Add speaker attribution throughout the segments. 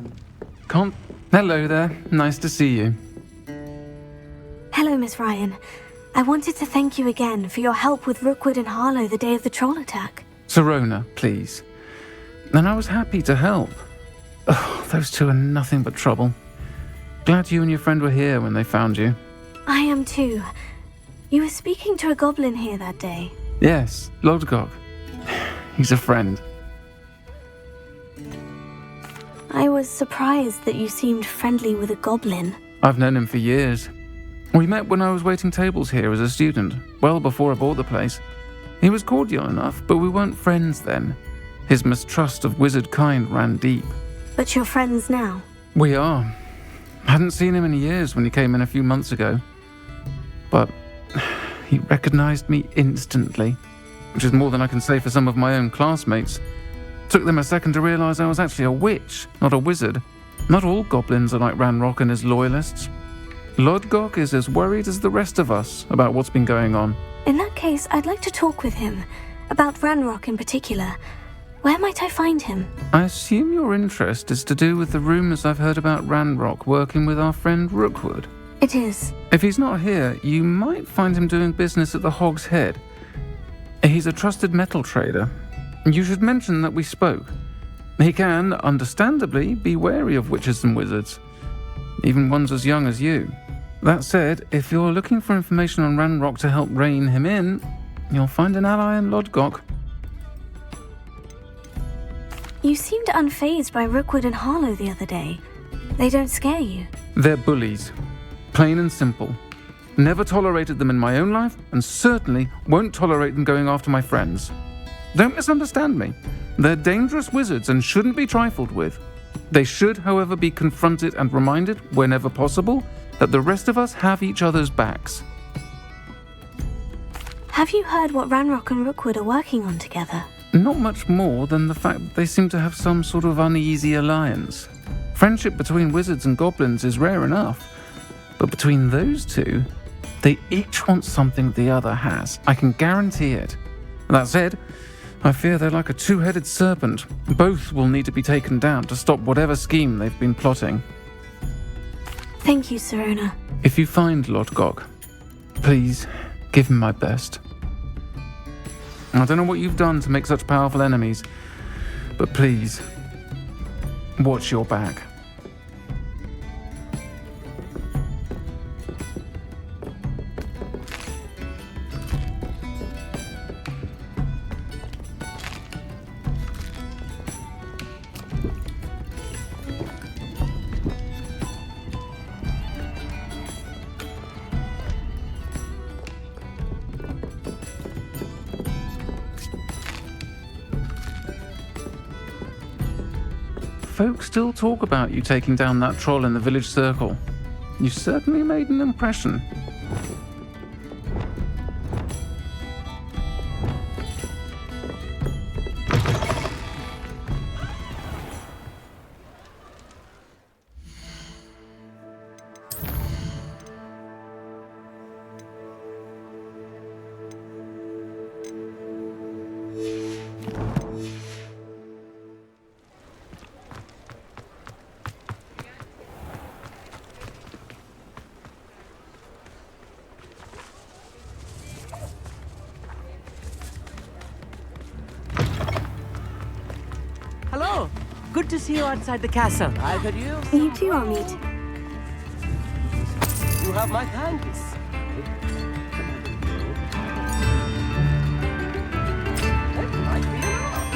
Speaker 1: Ryan.
Speaker 2: Hello there. Nice to see you.
Speaker 3: Hello, Miss Ryan. I wanted to thank you again for your help with Rookwood and Harlow the day of the troll attack.
Speaker 2: Serona, please. And I was happy to help. Oh, those two are nothing but trouble. Glad you and your friend were here when they found you.
Speaker 3: I am too. You were speaking to a goblin here that day.
Speaker 2: Yes, Lodgok. He's a friend.
Speaker 3: I was surprised that you seemed friendly with a goblin.
Speaker 2: I've known him for years. We met when I was waiting tables here as a student, well before I bought the place. He was cordial enough, but we weren't friends then. His mistrust of wizard kind ran deep.
Speaker 3: But you're friends now?
Speaker 2: We are. Hadn't seen him in years when he came in a few months ago. But he recognized me instantly, which is more than I can say for some of my own classmates. Took them a second to realize I was actually a witch, not a wizard. Not all goblins are like Ranrock and his loyalists. Lodgok is as worried as the rest of us about what's been going on.
Speaker 3: In that case, I'd like to talk with him. About Ranrock in particular. Where might I find him?
Speaker 2: I assume your interest is to do with the rumors I've heard about Ranrock working with our friend Rookwood.
Speaker 3: It is.
Speaker 2: If he's not here, you might find him doing business at the Hog's Head. He's a trusted metal trader. You should mention that we spoke. He can, understandably, be wary of witches and wizards, even ones as young as you. That said, if you're looking for information on Ranrock to help rein him in, you'll find an ally in Lodgok.
Speaker 3: You seemed unfazed by Rookwood and Harlow the other day. They don't scare you.
Speaker 2: They're bullies. Plain and simple. Never tolerated them in my own life, and certainly won't tolerate them going after my friends. Don't misunderstand me. They're dangerous wizards and shouldn't be trifled with. They should, however, be confronted and reminded, whenever possible, that the rest of us have each other's backs.
Speaker 3: Have you heard what Ranrock and Rookwood are working on together?
Speaker 2: Not much more than the fact that they seem to have some sort of uneasy alliance. Friendship between wizards and goblins is rare enough, but between those two, they each want something the other has. I can guarantee it. That said, I fear they're like a two-headed serpent. Both will need to be taken down to stop whatever scheme they've been plotting.
Speaker 3: Thank you, Serona.
Speaker 2: If you find Lodgok, please give him my best. I don't know what you've done to make such powerful enemies, but please, watch your back. Folks still talk about you taking down that troll in the village circle. You certainly made an impression.
Speaker 1: Hello. Good to see you outside the castle. I heard you.
Speaker 3: You too, Amit.
Speaker 1: You have my thanks. That might be enough.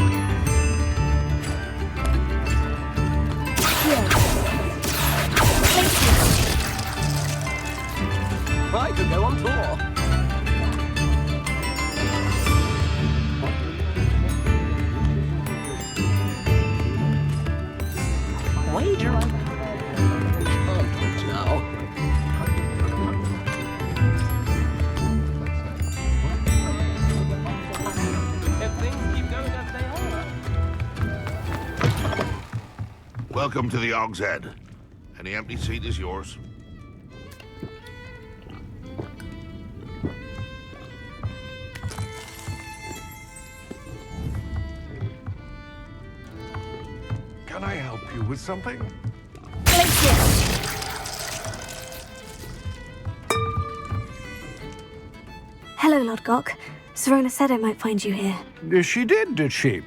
Speaker 3: Yes. Thank you.
Speaker 1: I could go on tour. Wager on now. If things keep going as they are.
Speaker 4: Welcome to the Hog's Head. Any empty seat is yours. Can I help you?
Speaker 5: you with something?
Speaker 3: Hello, Lodgok. Serona said I might find you here.
Speaker 5: She did she?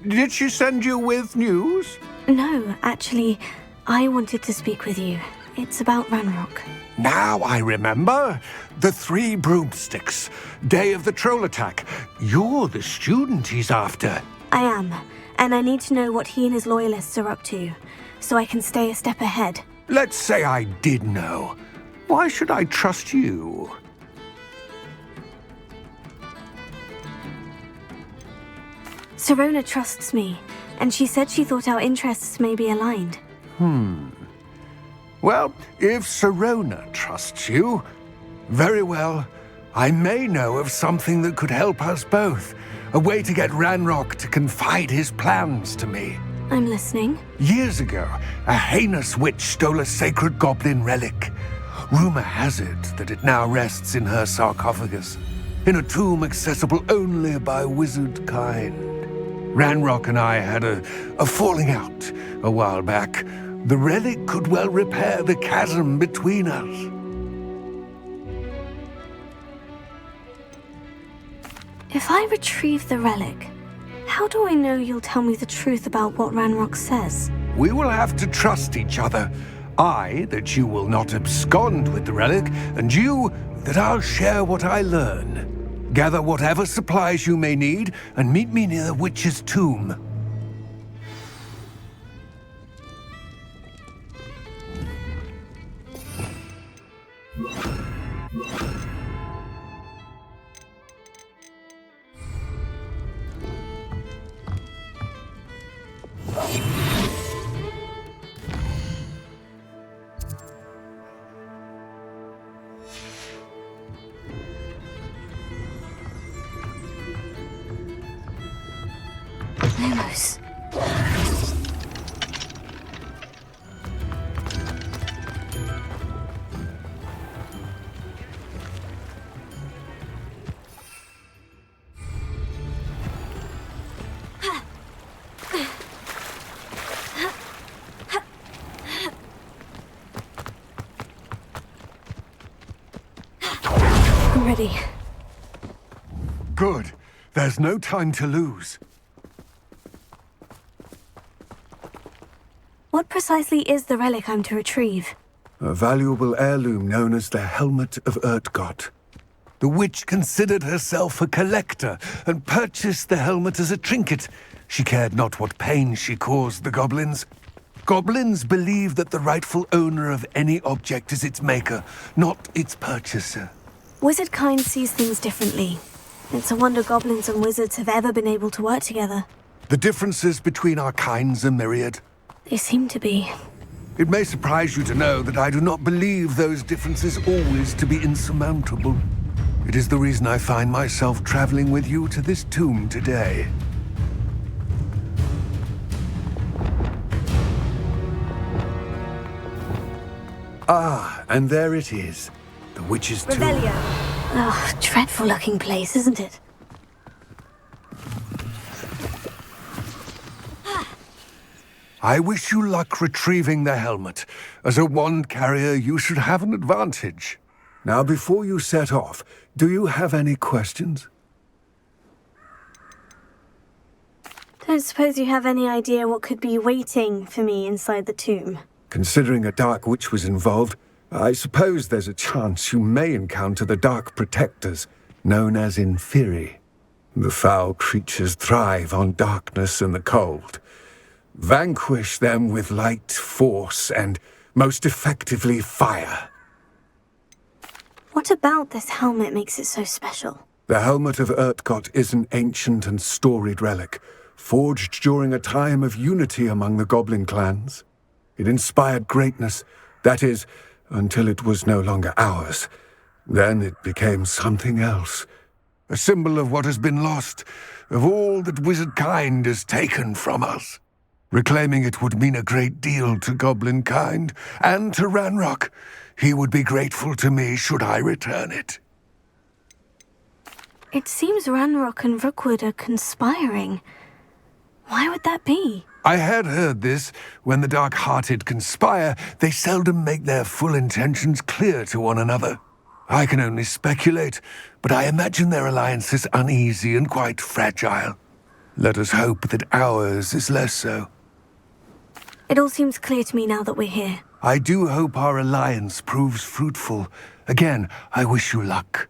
Speaker 5: Did she send you with news?
Speaker 3: No, actually, I wanted to speak with you. It's about Ranrock.
Speaker 5: Now I remember. The 3 broomsticks. Day of the troll attack. You're the student he's after.
Speaker 3: I am, and I need to know what he and his loyalists are up to, so I can stay a step ahead.
Speaker 5: Let's say I did know. Why should I trust you?
Speaker 3: Serona trusts me, and she said she thought our interests may be aligned.
Speaker 5: Well, if Serona trusts you, very well. I may know of something that could help us both. A way to get Ranrock to confide his plans to me.
Speaker 3: I'm listening.
Speaker 5: Years ago, a heinous witch stole a sacred goblin relic. Rumor has it that it now rests in her sarcophagus, in a tomb accessible only by wizard kind. Ranrock and I had a falling out a while back. The relic could well repair the chasm between us.
Speaker 3: If I retrieve the relic, how do I know you'll tell me the truth about what Ranrock says?
Speaker 5: We will have to trust each other. I, that you will not abscond with the relic, and you, that I'll share what I learn. Gather whatever supplies you may need, and meet me near the witch's tomb.
Speaker 3: Lumos. I'm ready.
Speaker 5: Good. There's no time to lose.
Speaker 3: What precisely is the relic I'm to retrieve?
Speaker 5: A valuable heirloom known as the Helmet of Urtgott. The witch considered herself a collector and purchased the helmet as a trinket. She cared not what pain she caused the goblins. Goblins believe that the rightful owner of any object is its maker, not its purchaser.
Speaker 3: Wizard kind sees things differently. It's a wonder goblins and wizards have ever been able to work together.
Speaker 5: The differences between our kinds are myriad.
Speaker 3: They seem to be.
Speaker 5: It may surprise you to know that I do not believe those differences always to be insurmountable. It is the reason I find myself traveling with you to this tomb today. Ah, and there it is. The witch's tomb.
Speaker 3: Revelio. Oh, dreadful looking place, isn't it?
Speaker 5: I wish you luck retrieving the helmet. As a wand carrier, you should have an advantage. Now, before you set off, do you have any questions?
Speaker 3: Don't suppose you have any idea what could be waiting for me inside the tomb?
Speaker 5: Considering a dark witch was involved, I suppose there's a chance you may encounter the Dark Protectors, known as Inferi. The foul creatures thrive on darkness and the cold. Vanquish them with light, force, and, most effectively, fire.
Speaker 3: What about this helmet makes it so special?
Speaker 5: The Helmet of Urtgott is an ancient and storied relic, forged during a time of unity among the goblin clans. It inspired greatness, that is, until it was no longer ours. Then it became something else. A symbol of what has been lost, of all that wizard kind has taken from us. Reclaiming it would mean a great deal to goblin kind, and to Ranrock. He would be grateful to me should I return it.
Speaker 3: It seems Ranrock and Rookwood are conspiring. Why would that be?
Speaker 5: I had heard this. When the dark-hearted conspire, they seldom make their full intentions clear to one another. I can only speculate, but I imagine their alliance is uneasy and quite fragile. Let us hope that ours is less so.
Speaker 3: It all seems clear to me now that we're here.
Speaker 5: I do hope our alliance proves fruitful. Again, I wish you luck.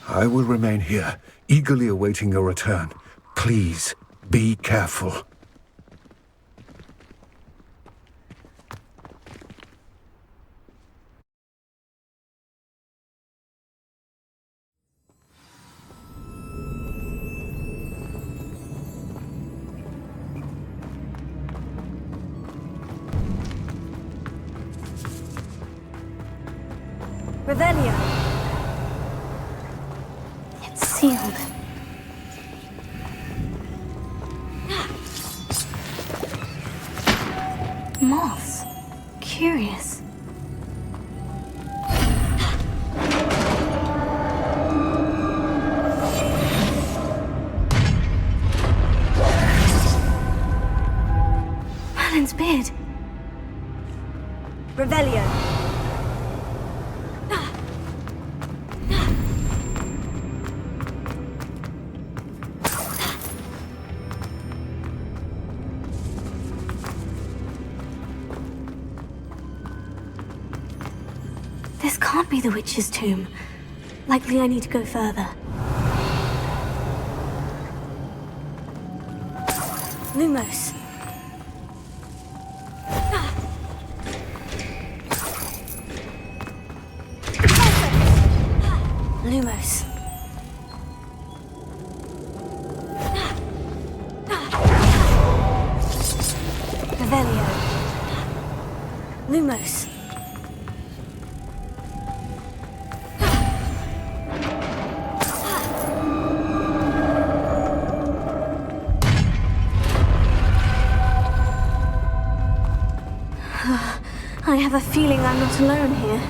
Speaker 5: I will remain here, eagerly awaiting your return. Please, be careful.
Speaker 3: Revelio. It's sealed. Moths. Curious. Merlin's beard. Revelio. This can't be the witch's tomb. Likely I need to go further. Lumos. Lumos. Revelio. Lumos. I have a feeling I'm not alone here.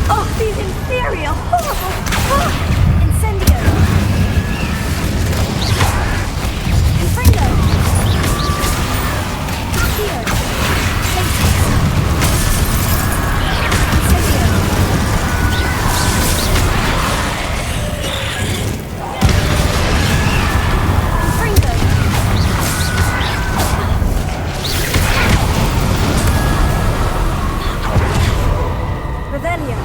Speaker 3: Oh, these inferior, horrible... Incendio! Confringo! Accio! Incendio! Confringo! Revelio!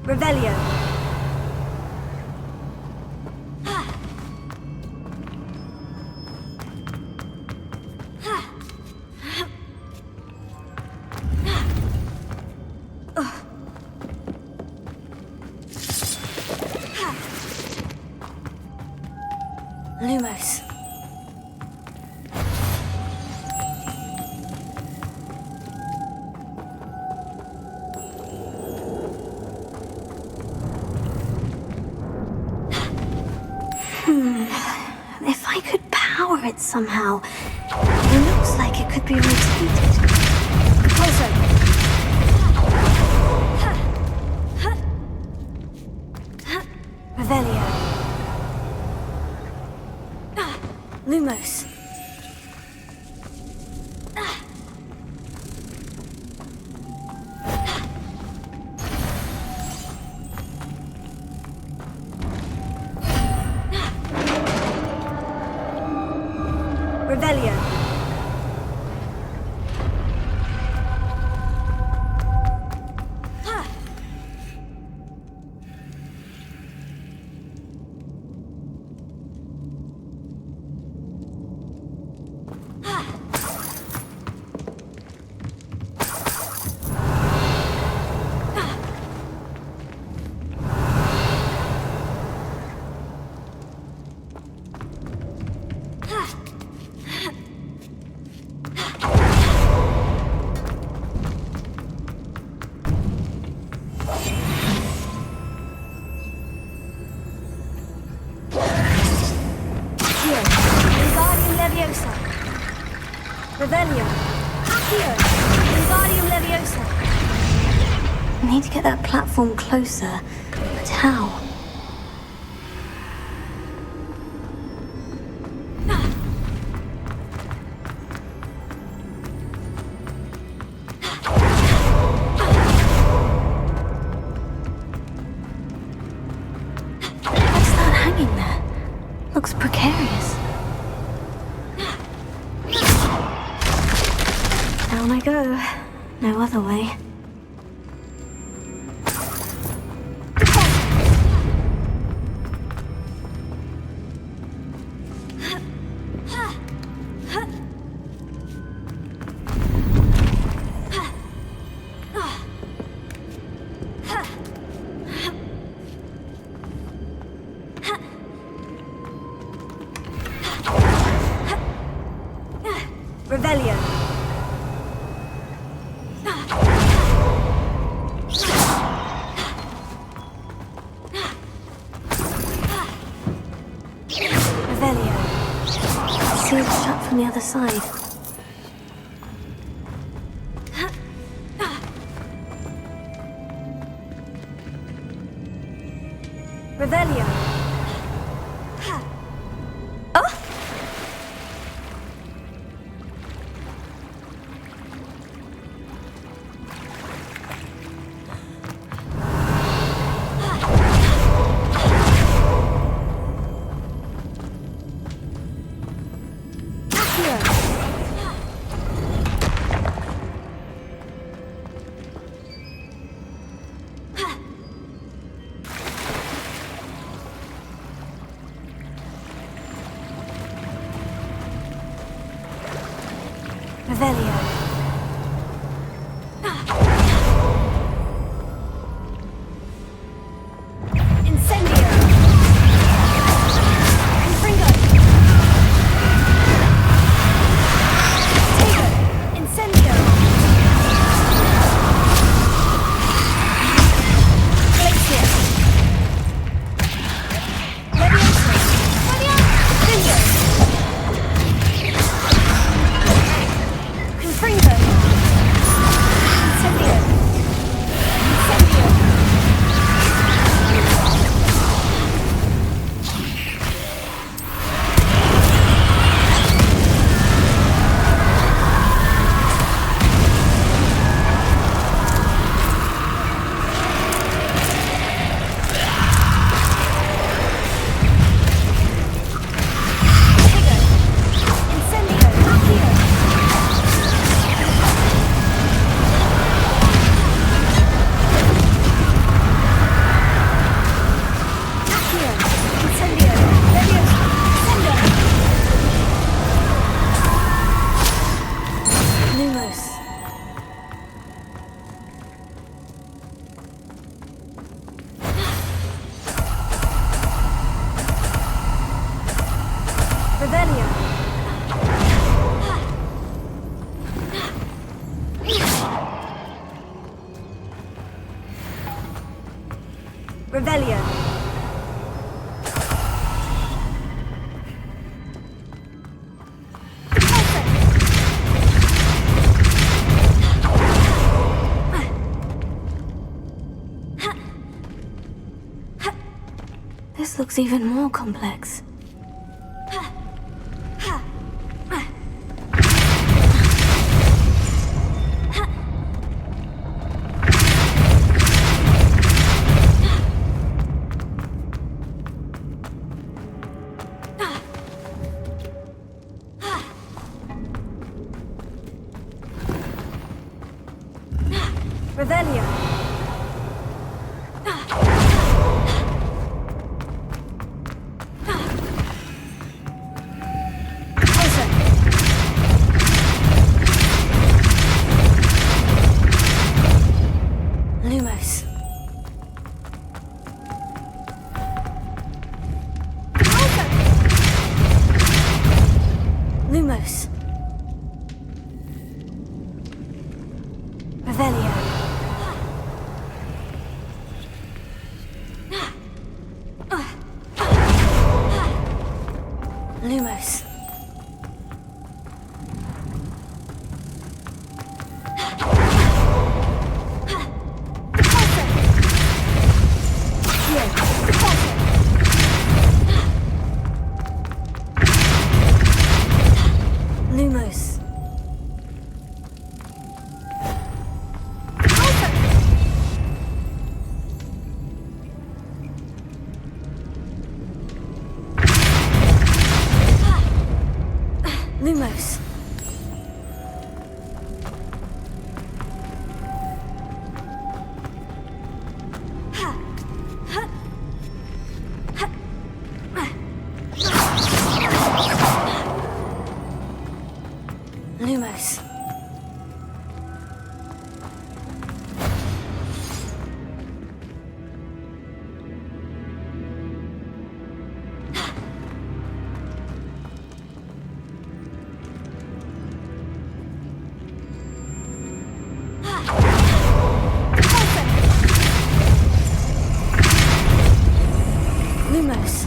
Speaker 3: Revelio. Lumos. If I could power it somehow, it looks like it could be rotated. Closer. Revelio. Lumos. Revelio. Revelio. Accio. Wingardium Leviosa. I need to get that platform closer. But how? What's that hanging there? Looks precarious. Down I go. No other way. Revelio. Revelio. Sealed shut from the other side. Revelio. Oh! Revelio. Incendio. Confringo. Tego. Incendio. Glacier. Leviosa. Leviosa. Confringo. Incendio. Incendio. Incendio. Accio. Accio. Incendio. Leviosa. Incendio. Lumos. Revelio. Revelio. This looks even more complex. Revelio. Lumos. Lumos.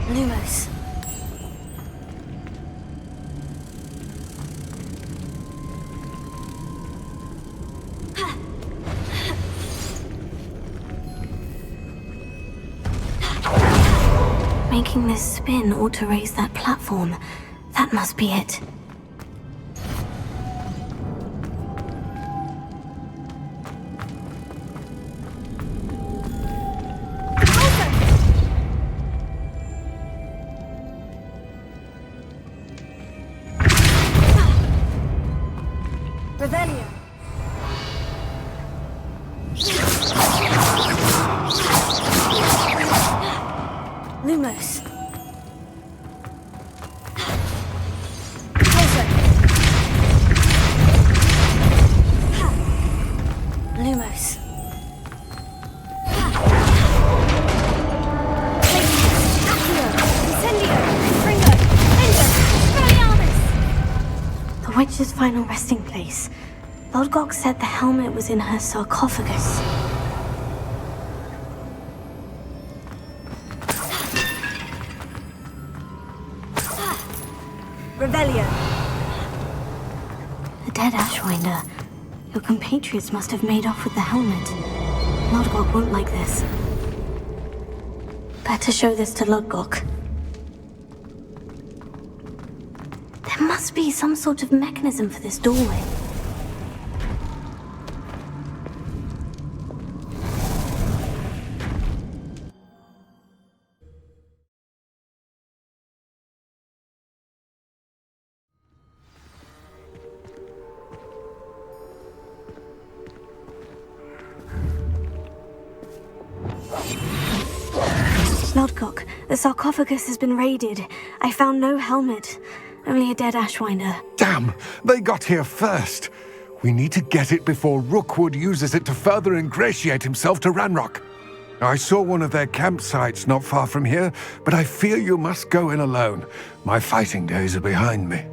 Speaker 3: Lumos. Making this spin ought to raise that platform. That must be it. Revelio. Lumos. Lumos. The witch's final resting place. Lodgok said the helmet was in her sarcophagus. Revelio. The dead Ashwinder. Your compatriots must have made off with the helmet. Lodgok won't like this. Better show this to Lodgok. There must be some sort of mechanism for this doorway. Lodgok, the sarcophagus has been raided. I found no helmet, only a dead Ashwinder.
Speaker 5: Damn! They got here first. We need to get it before Rookwood uses it to further ingratiate himself to Ranrock. I saw one of their campsites not far from here, but I fear you must go in alone. My fighting days are behind me.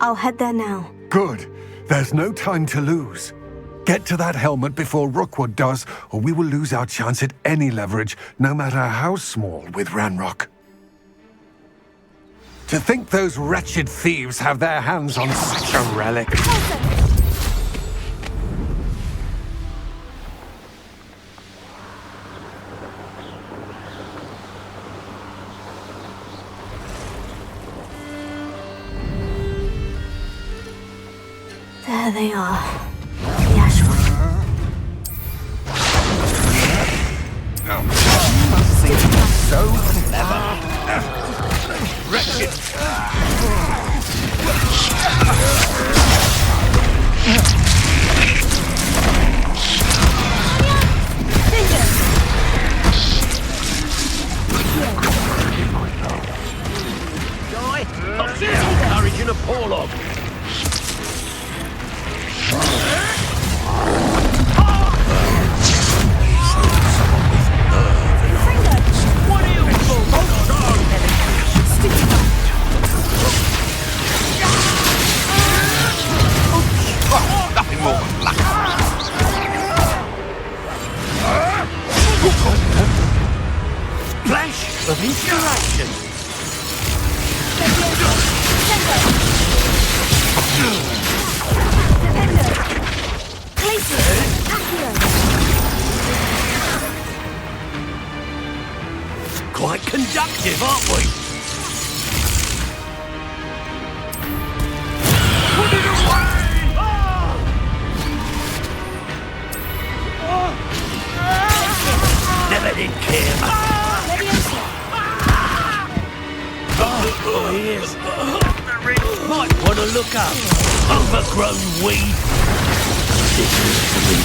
Speaker 3: I'll head there now.
Speaker 5: Good. There's no time to lose. Get to that helmet before Rookwood does, or we will lose our chance at any leverage, no matter how small, with Ranrock. To think those wretched thieves have their hands on such a relic.
Speaker 3: There they are. The Ashwinder.
Speaker 4: So clever. Wretched. Courage in a poor log. Nothing more than luck. Flash of inspiration. Quite conductive, aren't we? Put it away! Never did care much. Oh, he is. Might want to look up. Overgrown weed. This is to be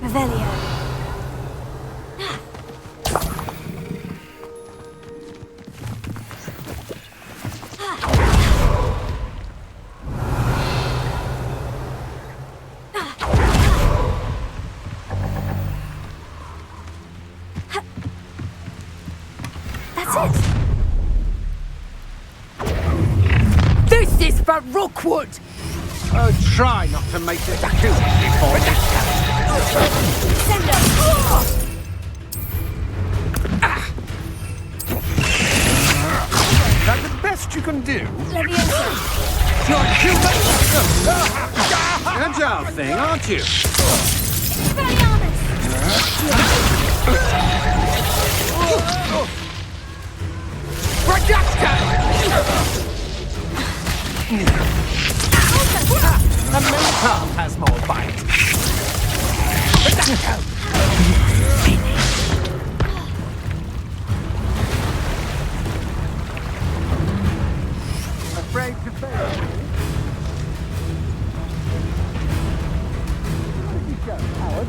Speaker 3: Revelio. That's it.
Speaker 4: This is for Rookwood! Oh, try not to make it too easy for me.
Speaker 3: Send us.
Speaker 4: Is that the best you can do?
Speaker 3: Leviosa.
Speaker 4: You're human! Agile thing, aren't you?
Speaker 3: Expelliarmus.
Speaker 4: A mill calf has more bite. Afraid to fail. Where did you go, Howard?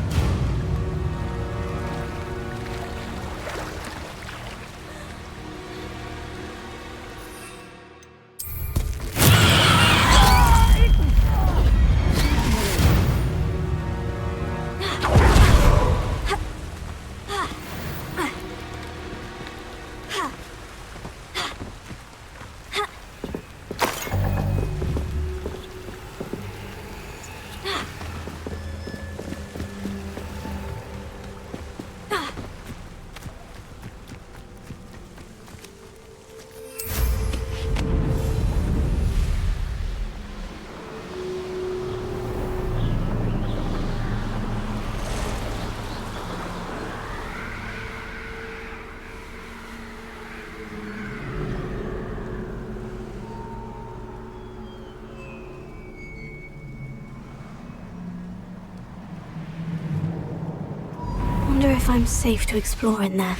Speaker 3: Wonder if I'm safe to explore in there.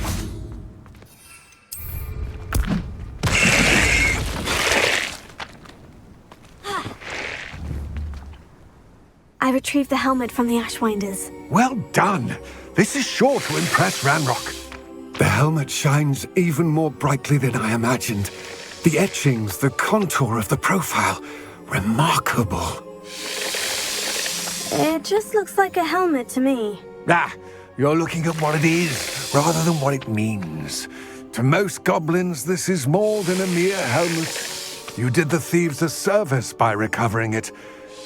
Speaker 3: I retrieved the helmet from the Ashwinders.
Speaker 5: Well done. This is sure to impress Ranrock. The helmet shines even more brightly than I imagined. The etchings, the contour of the profile. Remarkable.
Speaker 3: It just looks like a helmet to me.
Speaker 5: Ah, you're looking at what it is, rather than what it means. To most goblins, this is more than a mere helmet. You did the thieves a service by recovering it.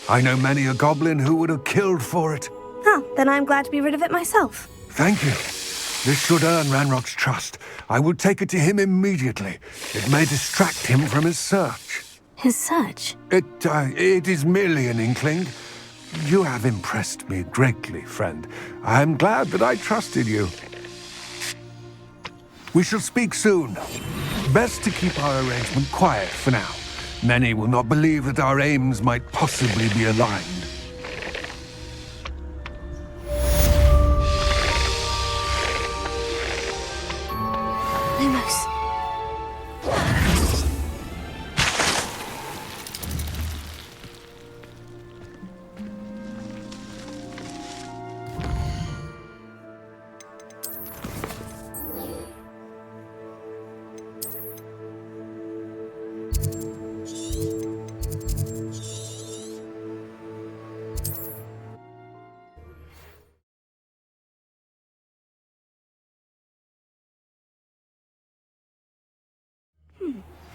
Speaker 5: I know many a goblin who would have killed for it.
Speaker 3: Huh, then I'm glad to be rid of it myself.
Speaker 5: Thank you. This should earn Ranrock's trust. I will take it to him immediately. It may distract him from his search.
Speaker 3: His search?
Speaker 5: It is merely an inkling. You have impressed me greatly, friend. I am glad that I trusted you. We shall speak soon. Best to keep our arrangement quiet for now. Many will not believe that our aims might possibly be aligned.
Speaker 3: Lumos.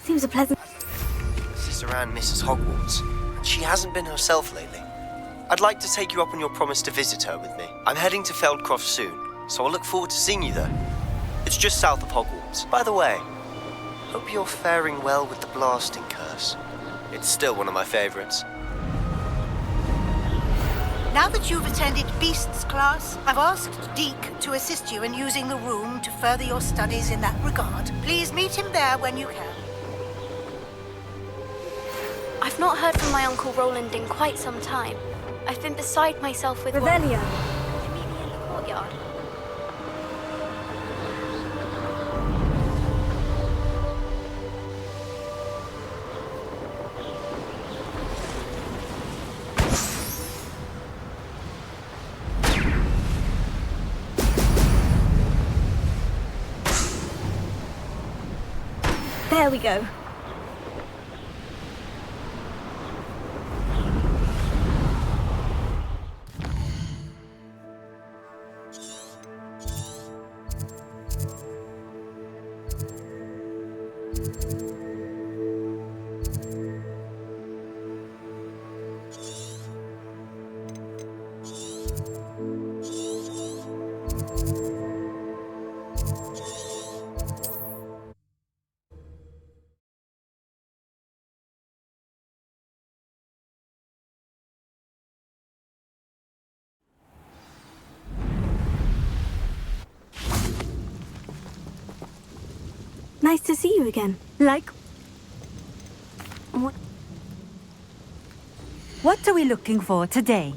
Speaker 3: Seems a pleasant...
Speaker 6: This is around Mrs. Hogwarts, and she hasn't been herself lately. I'd like to take you up on your promise to visit her with me. I'm heading to Feldcroft soon, so I'll look forward to seeing you there. It's just south of Hogwarts. By the way, hope you're faring well with the blasting curse. It's still one of my favorites.
Speaker 7: Now that you've attended Beasts class, I've asked Deke to assist you in using the room to further your studies in that regard. Please meet him there when you can.
Speaker 8: I've not heard from my Uncle Roland in quite some time. I've been beside myself with
Speaker 3: Revelio.
Speaker 8: Meet me in the courtyard.
Speaker 3: There we go. Nice to see you again.
Speaker 9: What are we looking for today?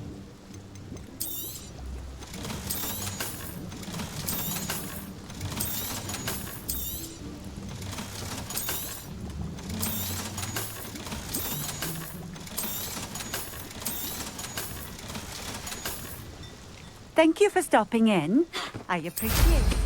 Speaker 9: Thank you for stopping in. I appreciate it.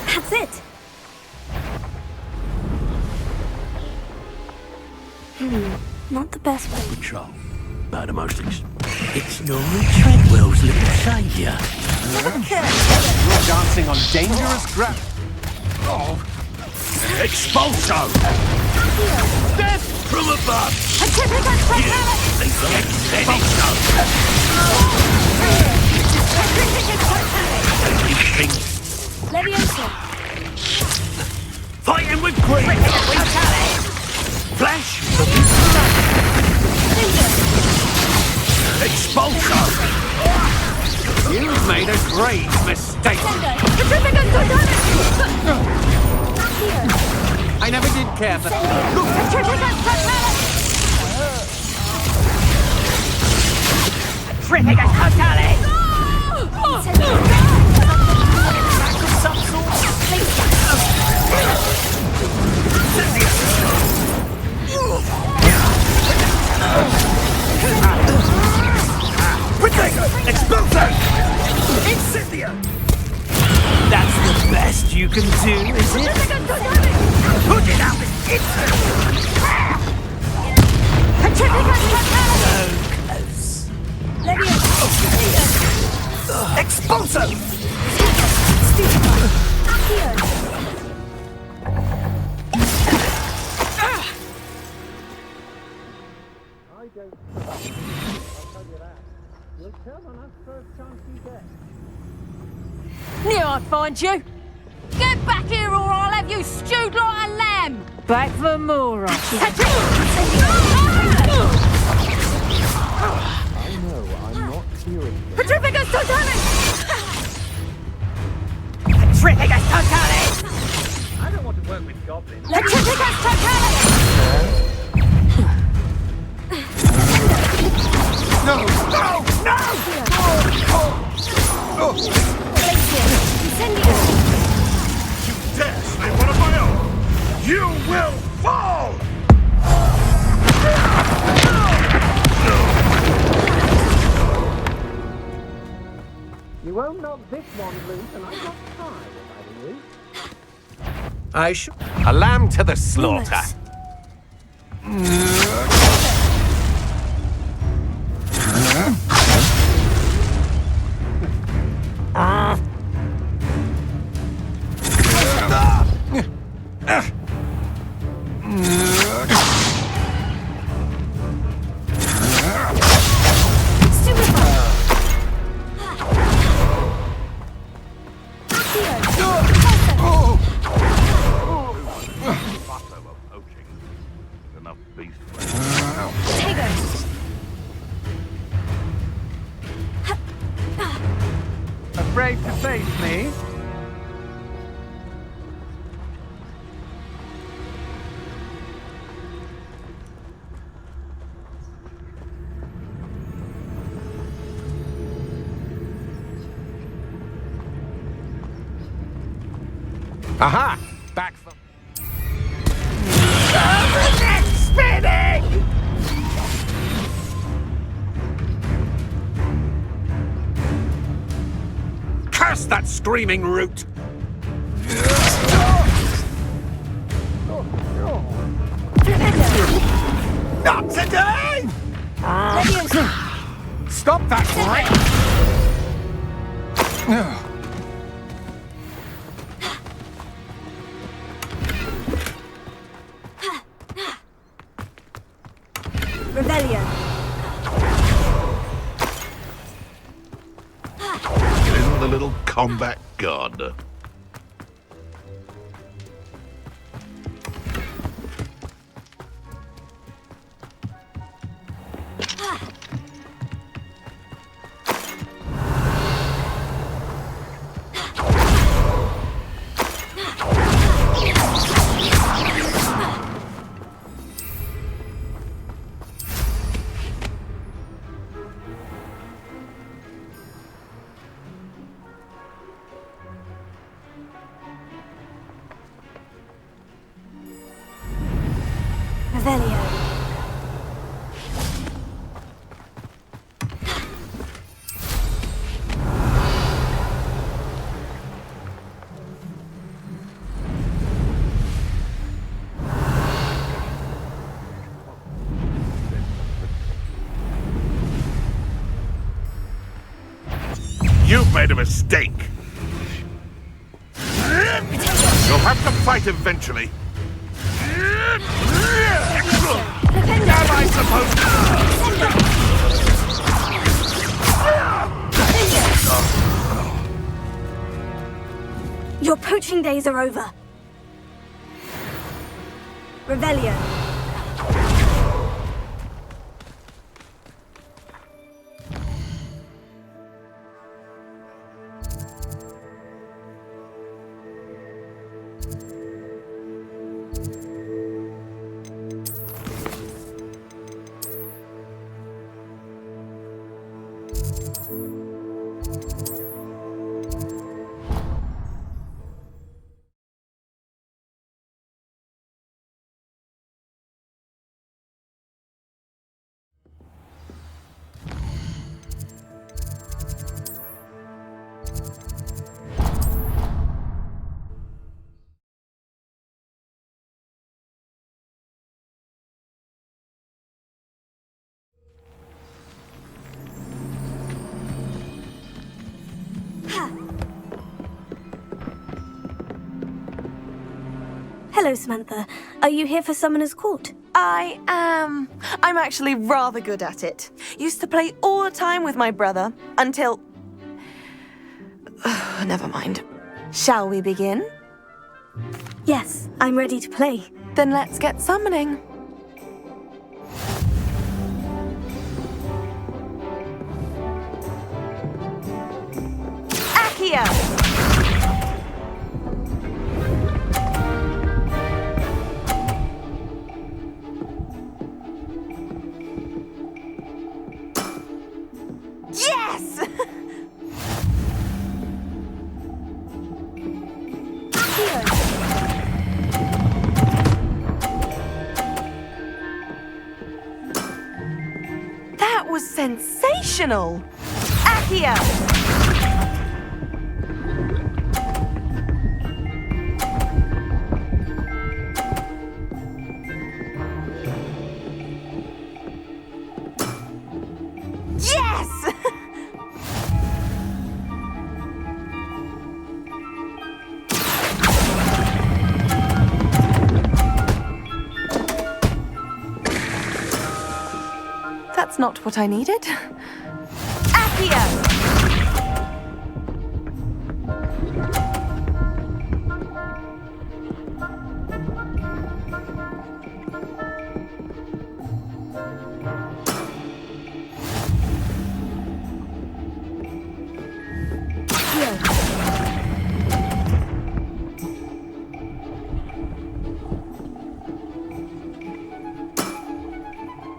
Speaker 3: That's it. Not the best way.
Speaker 4: Patrol. By the most it's Laurie Treadwell's little saviour.
Speaker 1: You're dancing on dangerous ground.
Speaker 4: Oh! Expulso! Death from above!
Speaker 3: Leviosa.
Speaker 4: Fighting with greed! Flash! Expulso!
Speaker 1: You've made a grave mistake. I never did care for...
Speaker 4: Expulso! Incendia! That's the best you can do, is it? Put it out with Expulso!
Speaker 10: Knew I'd find you. Get back here or I'll have you stewed like a lamb.
Speaker 9: Back for more.
Speaker 1: I know, I'm not hearing.
Speaker 10: Petrificus totalis! Petrificus totalis!
Speaker 1: I don't want to work with goblins.
Speaker 10: Petrificus totalis!
Speaker 1: No! No! No!
Speaker 4: You dare slay one of my own! You will fall!
Speaker 1: You won't knock this one loose, and I'm not tired if I were you.
Speaker 11: I should. A lamb to the slaughter.
Speaker 1: Afraid to face me?
Speaker 11: Aha! Back for...
Speaker 4: Spinning!
Speaker 11: Curse that screaming root!
Speaker 4: Not today!
Speaker 11: Stop that great...
Speaker 3: Rebellion.
Speaker 11: Isn't the little combat god?
Speaker 3: Revelio.
Speaker 11: You've made a mistake. You'll have to fight eventually. Am I supposed to...
Speaker 3: Your poaching days are over. Revelio. Hello, Samantha. Are you here for Summoner's Court?
Speaker 12: I am. I'm actually rather good at it. Used to play all the time with my brother, until... Never mind. Shall we begin?
Speaker 3: Yes, I'm ready to play.
Speaker 12: Then let's get summoning. Accio! Yes! That was sensational! Accio! Yes! That's not what I needed. Accio!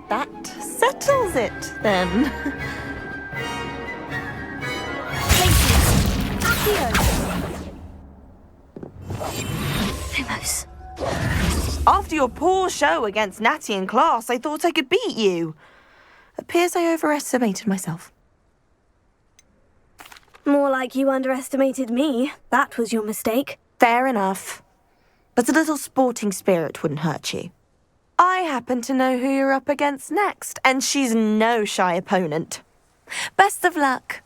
Speaker 12: That settles it, then.
Speaker 3: Accio!
Speaker 12: your poor show against Natty in class, I thought I could beat you. Appears I overestimated myself.
Speaker 3: More like you underestimated me. That was your mistake.
Speaker 12: Fair enough. But a little sporting spirit wouldn't hurt you. I happen to know who you're up against next, and she's no shy opponent. Best of luck.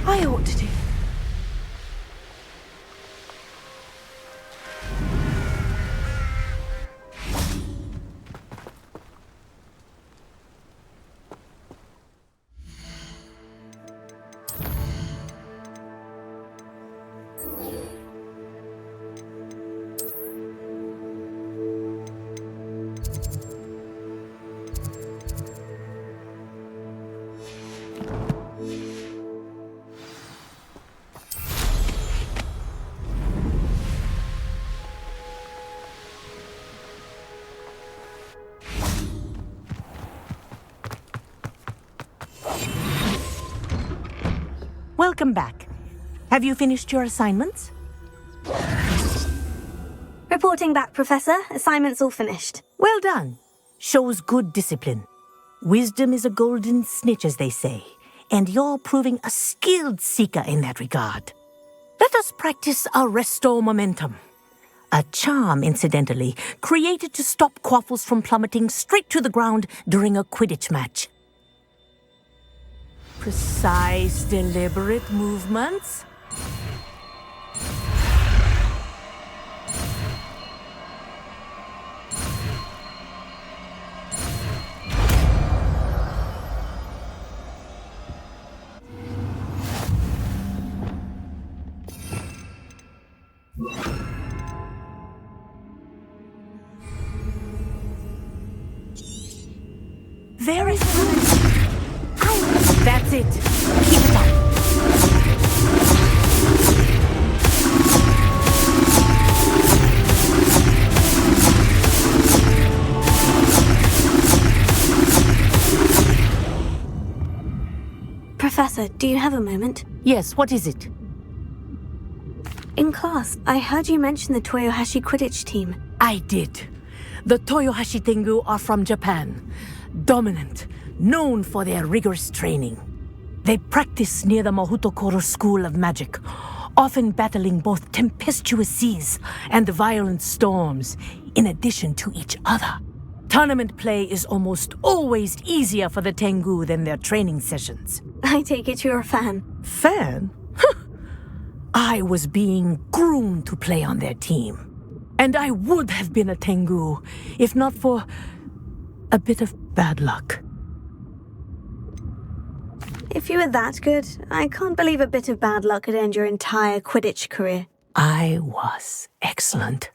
Speaker 12: I ought to do.
Speaker 13: Welcome back. Have you finished your assignments?
Speaker 3: Reporting back, Professor. Assignment's all finished.
Speaker 13: Well done. Shows good discipline. Wisdom is a golden snitch, as they say, and you're proving a skilled seeker in that regard. Let us practice our Restore Momentum. A charm, incidentally, created to stop quaffles from plummeting straight to the ground during a Quidditch match. Precise, deliberate movements. Very good. That's it. Keep it up.
Speaker 3: Professor, do you have a moment?
Speaker 13: Yes, what is it?
Speaker 3: In class, I heard you mention the Toyohashi Quidditch team.
Speaker 13: I did. The Toyohashi Tengu are from Japan. Dominant, known for their rigorous training. They practice near the Mahutokoro School of Magic, often battling both tempestuous seas and violent storms, in addition to each other. Tournament play is almost always easier for the Tengu than their training sessions.
Speaker 3: I take it you're a fan.
Speaker 13: Fan? I was being groomed to play on their team. And I would have been a Tengu, if not for a bit of bad luck.
Speaker 3: If you were that good, I can't believe a bit of bad luck could end your entire Quidditch career.
Speaker 13: I was excellent.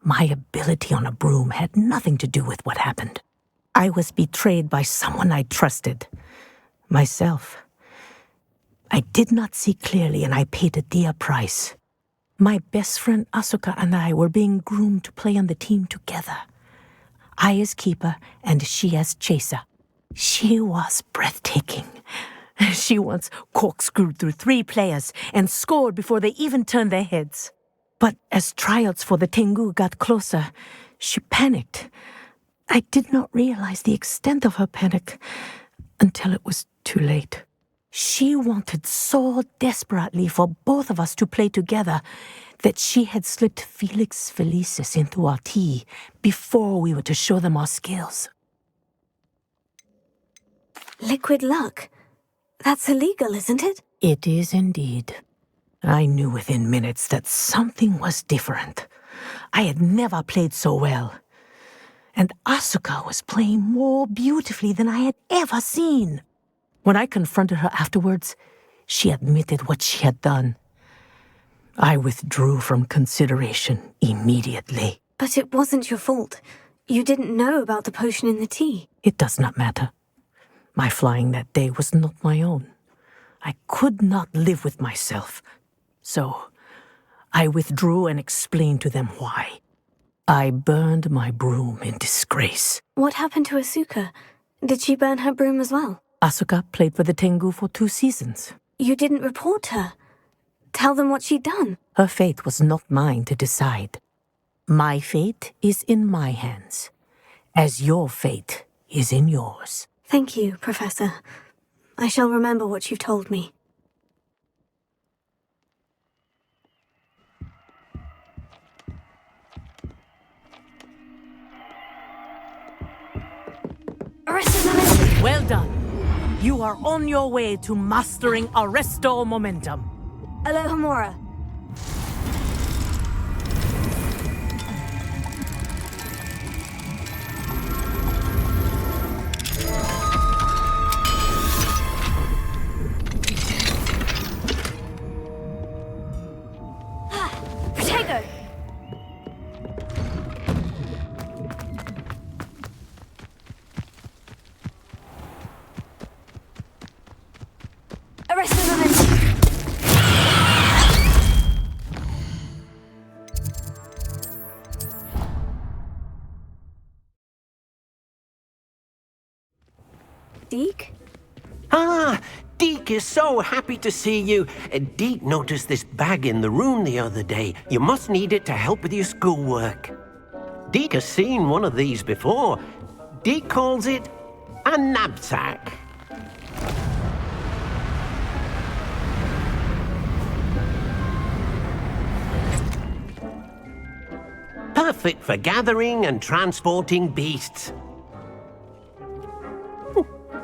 Speaker 13: My ability on a broom had nothing to do with what happened. I was betrayed by someone I trusted. Myself. I did not see clearly, and I paid a dear price. My best friend Asuka and I were being groomed to play on the team together. I as keeper, and she as chaser. She was breathtaking. She once corkscrewed through 3 players and scored before they even turned their heads. But as tryouts for the Tengu got closer, she panicked. I did not realize the extent of her panic until it was too late. She wanted so desperately for both of us to play together that she had slipped Felix Felicis into our tea before we were to show them our skills.
Speaker 3: Liquid luck? That's illegal, isn't it?
Speaker 13: It is indeed. I knew within minutes that something was different. I had never played so well. And Asuka was playing more beautifully than I had ever seen. When I confronted her afterwards, she admitted what she had done. I withdrew from consideration immediately.
Speaker 3: But it wasn't your fault. You didn't know about the potion in the tea.
Speaker 13: It does not matter. My flying that day was not my own. I could not live with myself. So, I withdrew and explained to them why. I burned my broom in disgrace.
Speaker 3: What happened to Asuka? Did she burn her broom as well?
Speaker 13: Asuka played for the Tengu for 2 seasons.
Speaker 3: You didn't report her. Tell them what she'd done.
Speaker 13: Her fate was not mine to decide. My fate is in my hands, as your fate is in yours.
Speaker 3: Thank you, Professor. I shall remember what you've told me.
Speaker 13: Well done. You are on your way to mastering Arresto Momentum.
Speaker 3: Alohomora. Protego! Arrest the momentum! Deke?
Speaker 14: Ah, Deke is so happy to see you. Deke noticed this bag in the room the other day. You must need it to help with your schoolwork. Deke has seen one of these before. Deke calls it a knapsack. Perfect for gathering and transporting beasts.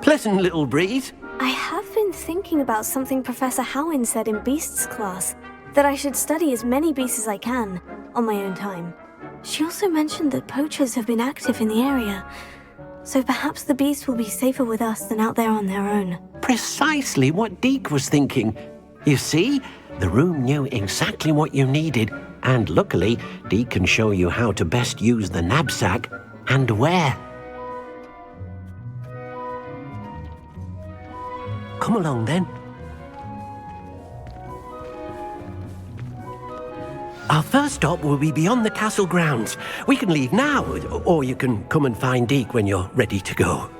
Speaker 14: Pleasant little breeze.
Speaker 3: I have been thinking about something Professor Howin said in Beasts class, that I should study as many beasts as I can, on my own time. She also mentioned that poachers have been active in the area, so perhaps the beasts will be safer with us than out there on their own.
Speaker 14: Precisely what Deke was thinking. You see, the room knew exactly what you needed, and luckily, Deke can show you how to best use the knapsack and where. Come along, then. Our first stop will be beyond the castle grounds. We can leave now, or you can come and find Deke when you're ready to go.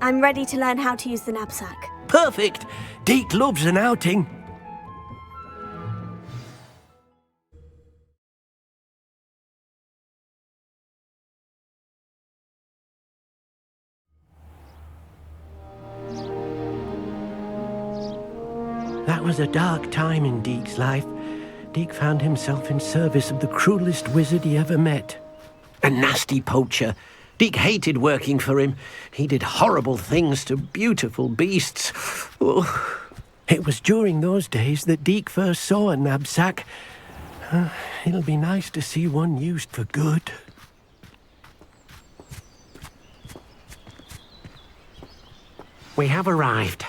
Speaker 3: I'm ready to learn how to use the knapsack.
Speaker 14: Perfect! Deke loves an outing. That was a dark time in Deke's life. Deke found himself in service of the cruelest wizard he ever met. A nasty poacher. Deke hated working for him. He did horrible things to beautiful beasts. Oh. It was during those days that Deke first saw a knapsack. It'll be nice to see one used for good. We have arrived.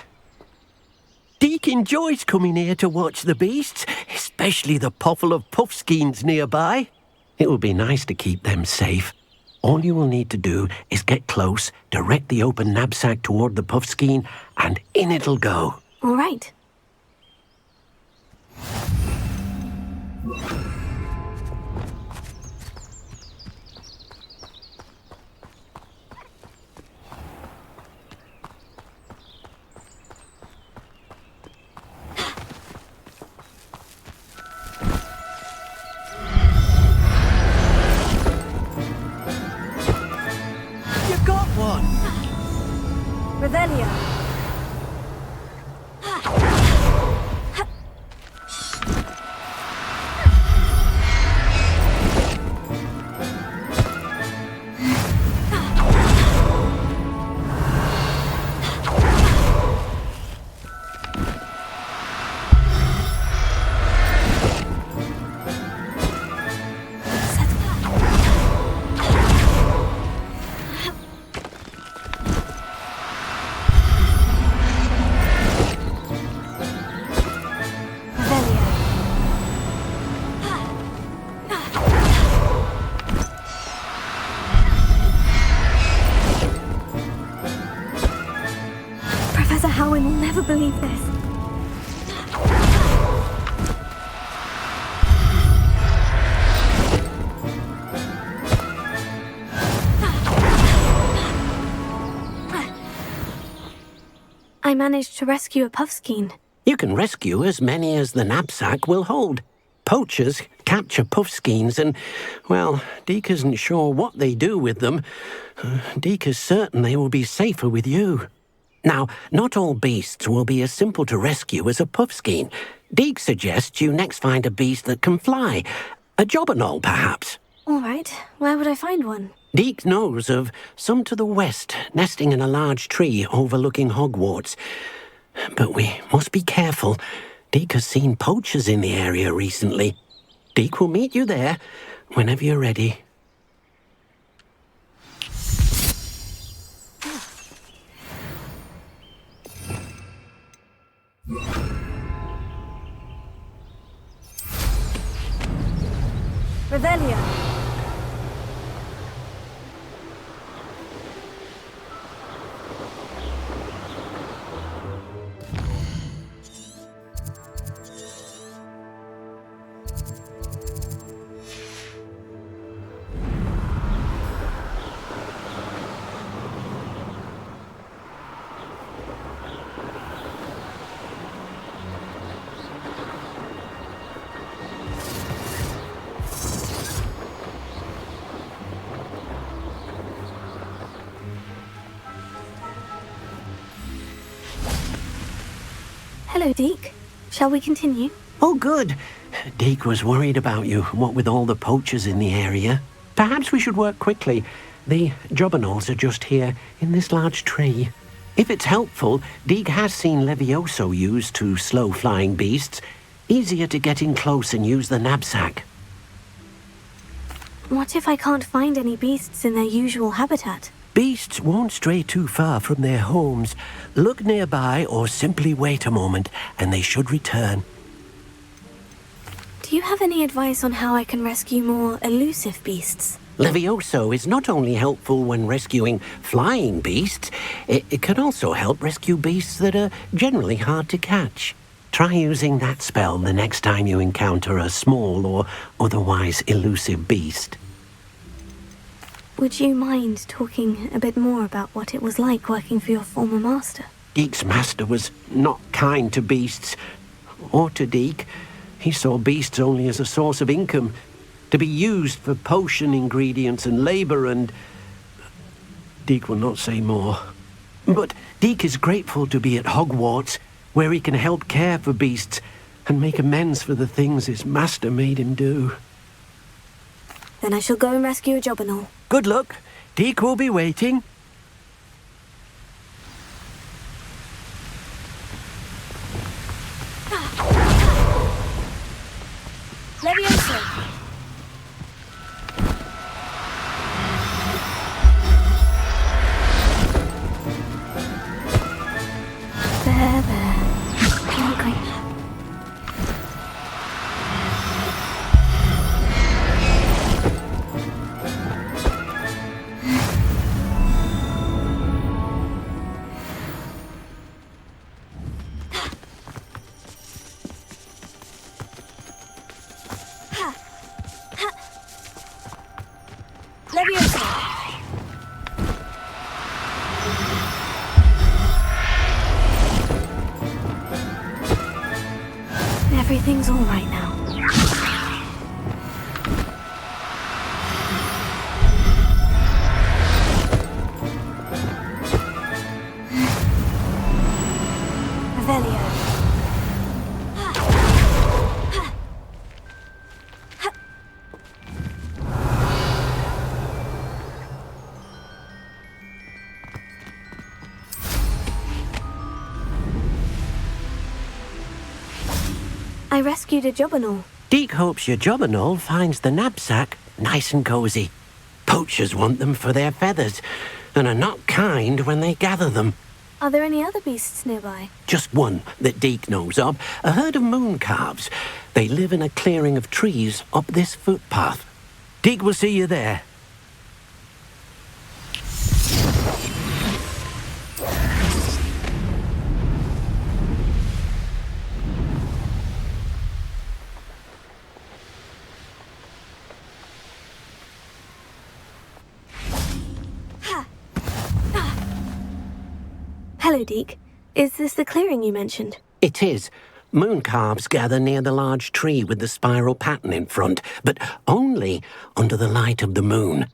Speaker 14: Deke? Deek enjoys coming here to watch the beasts, especially the potful of puffskeins nearby. It will be nice to keep them safe. All you will need to do is get close, direct the open knapsack toward the puffskein, and in it'll go.
Speaker 3: All right.
Speaker 14: You got one!
Speaker 3: Revelio. Professor Howin will never believe this. I managed to rescue a puffskein.
Speaker 14: You can rescue as many as the knapsack will hold. Poachers capture puffskeins and, well, Deek isn't sure what they do with them. Deek is certain they will be safer with you. Now, not all beasts will be as simple to rescue as a puffskein. Deek suggests you next find a beast that can fly. A jobberknoll, perhaps.
Speaker 3: All right. Where would I find one?
Speaker 14: Deek knows of some to the west, nesting in a large tree overlooking Hogwarts. But we must be careful. Deek has seen poachers in the area recently. Deek will meet you there whenever you're ready.
Speaker 3: Revelio. Hello, Deek. Shall we continue?
Speaker 14: Oh, good. Deek was worried about you, what with all the poachers in the area. Perhaps we should work quickly. The jobberknolls are just here, in this large tree. If it's helpful, Deek has seen Levioso used to slow flying beasts. Easier to get in close and use the knapsack.
Speaker 3: What if I can't find any beasts in their usual habitat?
Speaker 14: Beasts won't stray too far from their homes. Look nearby or simply wait a moment, and they should return.
Speaker 3: Do you have any advice on how I can rescue more elusive beasts?
Speaker 14: Levioso is not only helpful when rescuing flying beasts, it can also help rescue beasts that are generally hard to catch. Try using that spell the next time you encounter a small or otherwise elusive beast.
Speaker 3: Would you mind talking a bit more about what it was like working for your former master?
Speaker 14: Deek's master was not kind to beasts, or to Deek. He saw beasts only as a source of income, to be used for potion ingredients and labour, and Deek will not say more. But Deek is grateful to be at Hogwarts, where he can help care for beasts and make amends for the things his master made him do.
Speaker 3: Then I shall go and rescue a jobberknoll.
Speaker 14: Good luck. Deek will be waiting.
Speaker 3: Levioso. There. Don't Everything's all right now. Revelio. I rescued a Jobberknoll.
Speaker 14: Deke hopes your Jobberknoll finds the knapsack nice and cozy. Poachers want them for their feathers, and are not kind when they gather them.
Speaker 3: Are there any other beasts nearby?
Speaker 14: Just one that Deke knows of, a herd of moon calves. They live in a clearing of trees up this footpath. Deke will see you there.
Speaker 3: Hello, Deke. Is this the clearing you mentioned?
Speaker 14: It is. Moon calves gather near the large tree with the spiral pattern in front, but only under the light of the moon.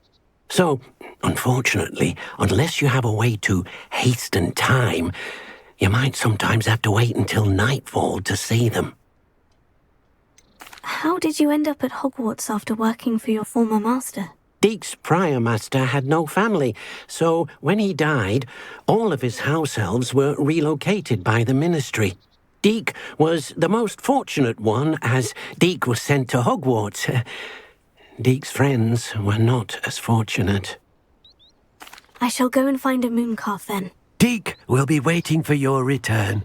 Speaker 14: So, unfortunately, unless you have a way to hasten time, you might sometimes have to wait until nightfall to see them.
Speaker 3: How did you end up at Hogwarts after working for your former master?
Speaker 14: Deke's prior master had no family, so when he died, all of his house elves were relocated by the ministry. Deke was the most fortunate one, as Deke was sent to Hogwarts. Deke's friends were not as fortunate.
Speaker 3: I shall go and find a mooncalf then.
Speaker 14: Deke will be waiting for your return.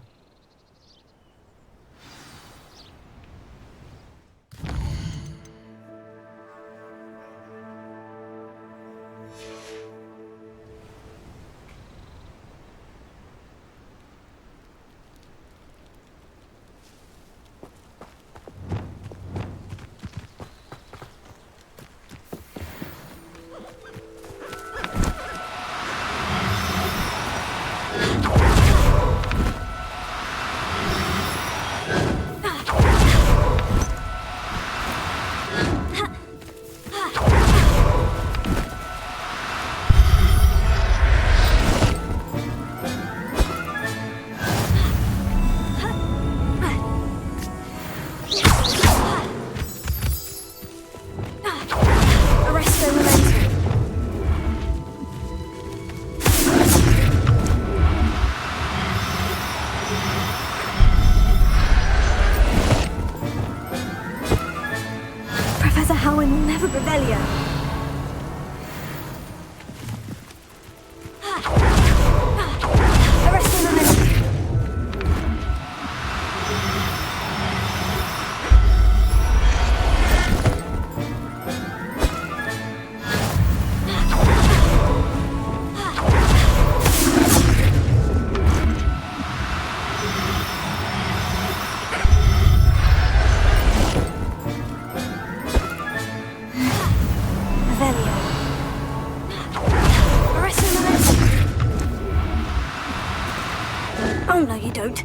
Speaker 3: Oh, no, you don't.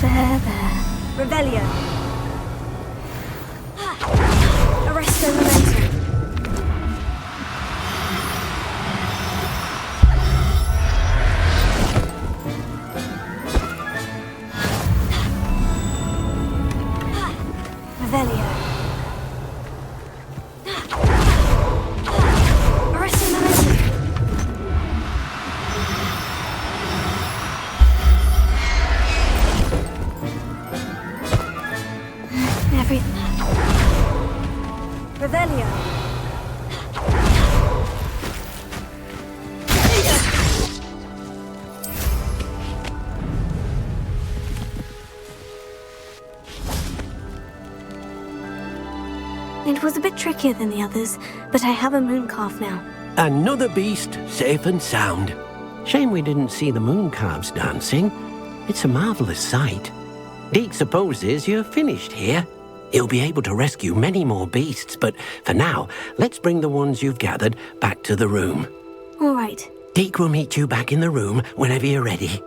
Speaker 3: There. Revelio. Arresto momentum. Revelio. Arresto momentum. Everything. Revelio. It was a bit trickier than the others, but I have a mooncalf now.
Speaker 14: Another beast, safe and sound. Shame we didn't see the moon calves dancing. It's a marvelous sight. Deke supposes you're finished here. He'll be able to rescue many more beasts, but for now, let's bring the ones you've gathered back to the room.
Speaker 3: All right.
Speaker 14: Deke will meet you back in the room whenever you're ready.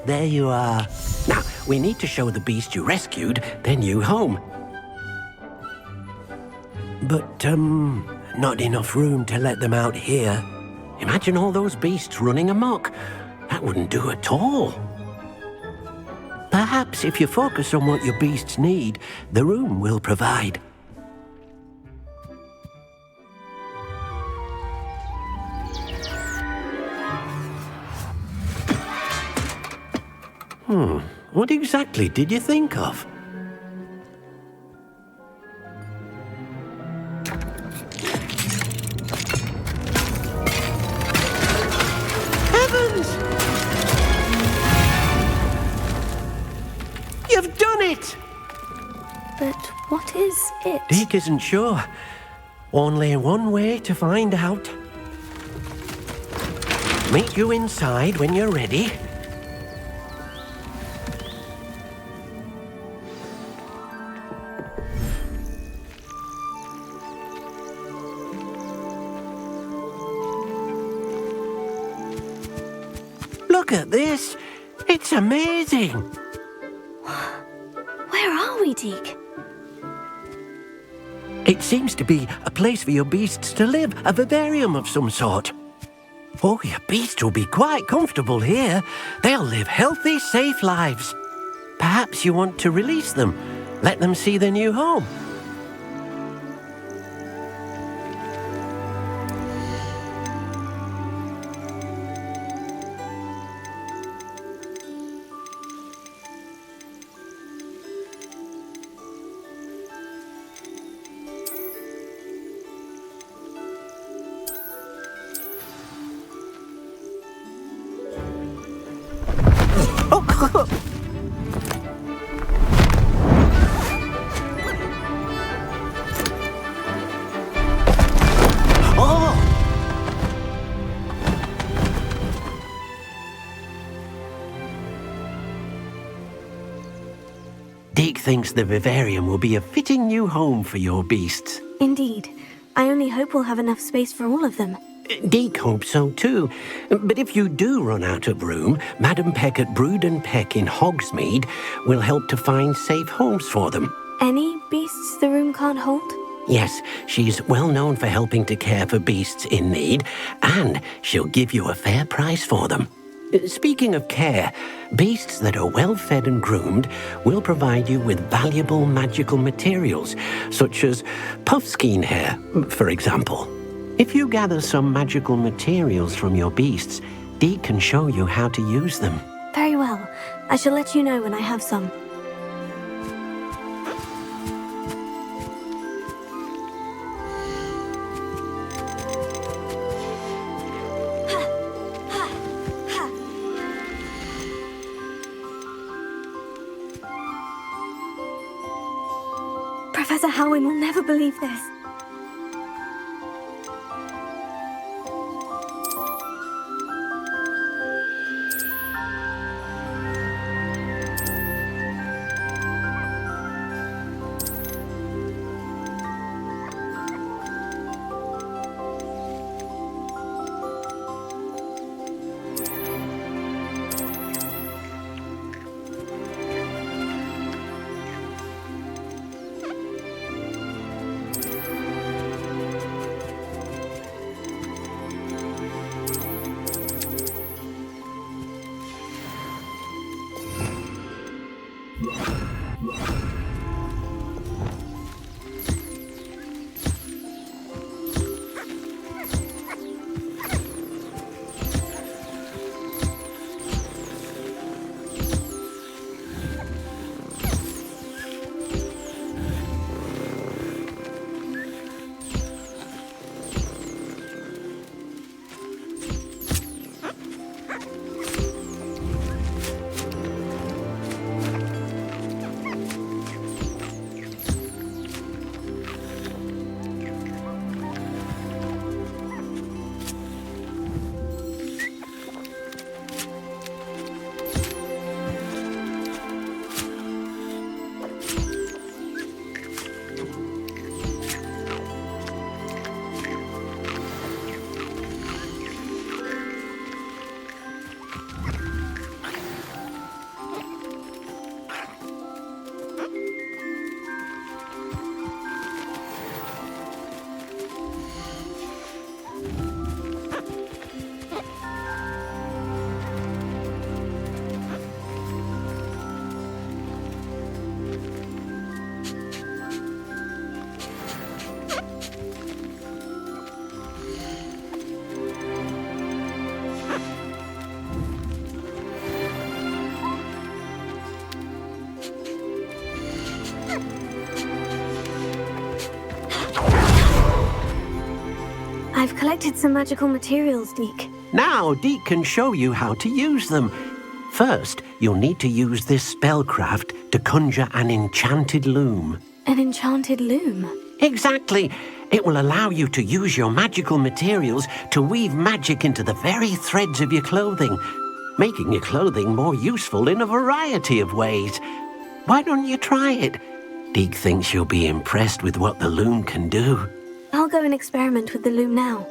Speaker 14: There you are. Now, we need to show the beast you rescued their new home. But, not enough room to let them out here. Imagine all those beasts running amok. That wouldn't do at all. Perhaps if you focus on what your beasts need, the room will provide. What exactly did you think of? Heavens! You've done it!
Speaker 3: But what is it?
Speaker 14: Deke isn't sure. Only one way to find out. Meet you inside when you're ready. Look at this! It's amazing!
Speaker 3: Where are we, Deke?
Speaker 14: It seems to be a place for your beasts to live, a vivarium of some sort. Oh, your beasts will be quite comfortable here. They'll live healthy, safe lives. Perhaps you want to release them, let them see their new home. Deke thinks the vivarium will be a fitting new home for your beasts.
Speaker 3: Indeed. I only hope we'll have enough space for all of them.
Speaker 14: Deke hopes so too. But if you do run out of room, Madam Peck at Brood and Peck in Hogsmeade will help to find safe homes for them.
Speaker 3: Any beasts the room can't hold?
Speaker 14: Yes, she's well known for helping to care for beasts in need, and she'll give you a fair price for them. Speaking of care, beasts that are well fed and groomed will provide you with valuable magical materials, such as puffskein hair, for example. If you gather some magical materials from your beasts, Deke can show you how to use them.
Speaker 3: Very well. I shall let you know when I have some. Professor Howin will never believe this. collected some magical materials, Deke.
Speaker 14: Now Deke can show you how to use them. First, you'll need to use this spellcraft to conjure an enchanted loom.
Speaker 3: An enchanted loom?
Speaker 14: Exactly. It will allow you to use your magical materials to weave magic into the very threads of your clothing, making your clothing more useful in a variety of ways. Why don't you try it? Deke thinks you'll be impressed with what the loom can do.
Speaker 3: I'll go and experiment with the loom now.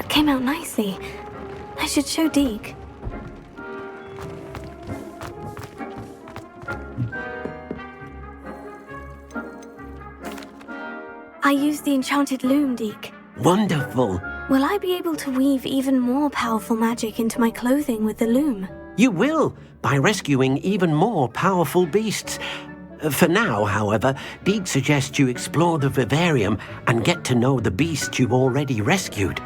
Speaker 3: Came out nicely. I should show Deke. I used the enchanted loom, Deke.
Speaker 14: Wonderful.
Speaker 3: Will I be able to weave even more powerful magic into my clothing with the loom?
Speaker 14: You will, by rescuing even more powerful beasts. For now, however, Deke suggests you explore the vivarium and get to know the beasts you've already rescued.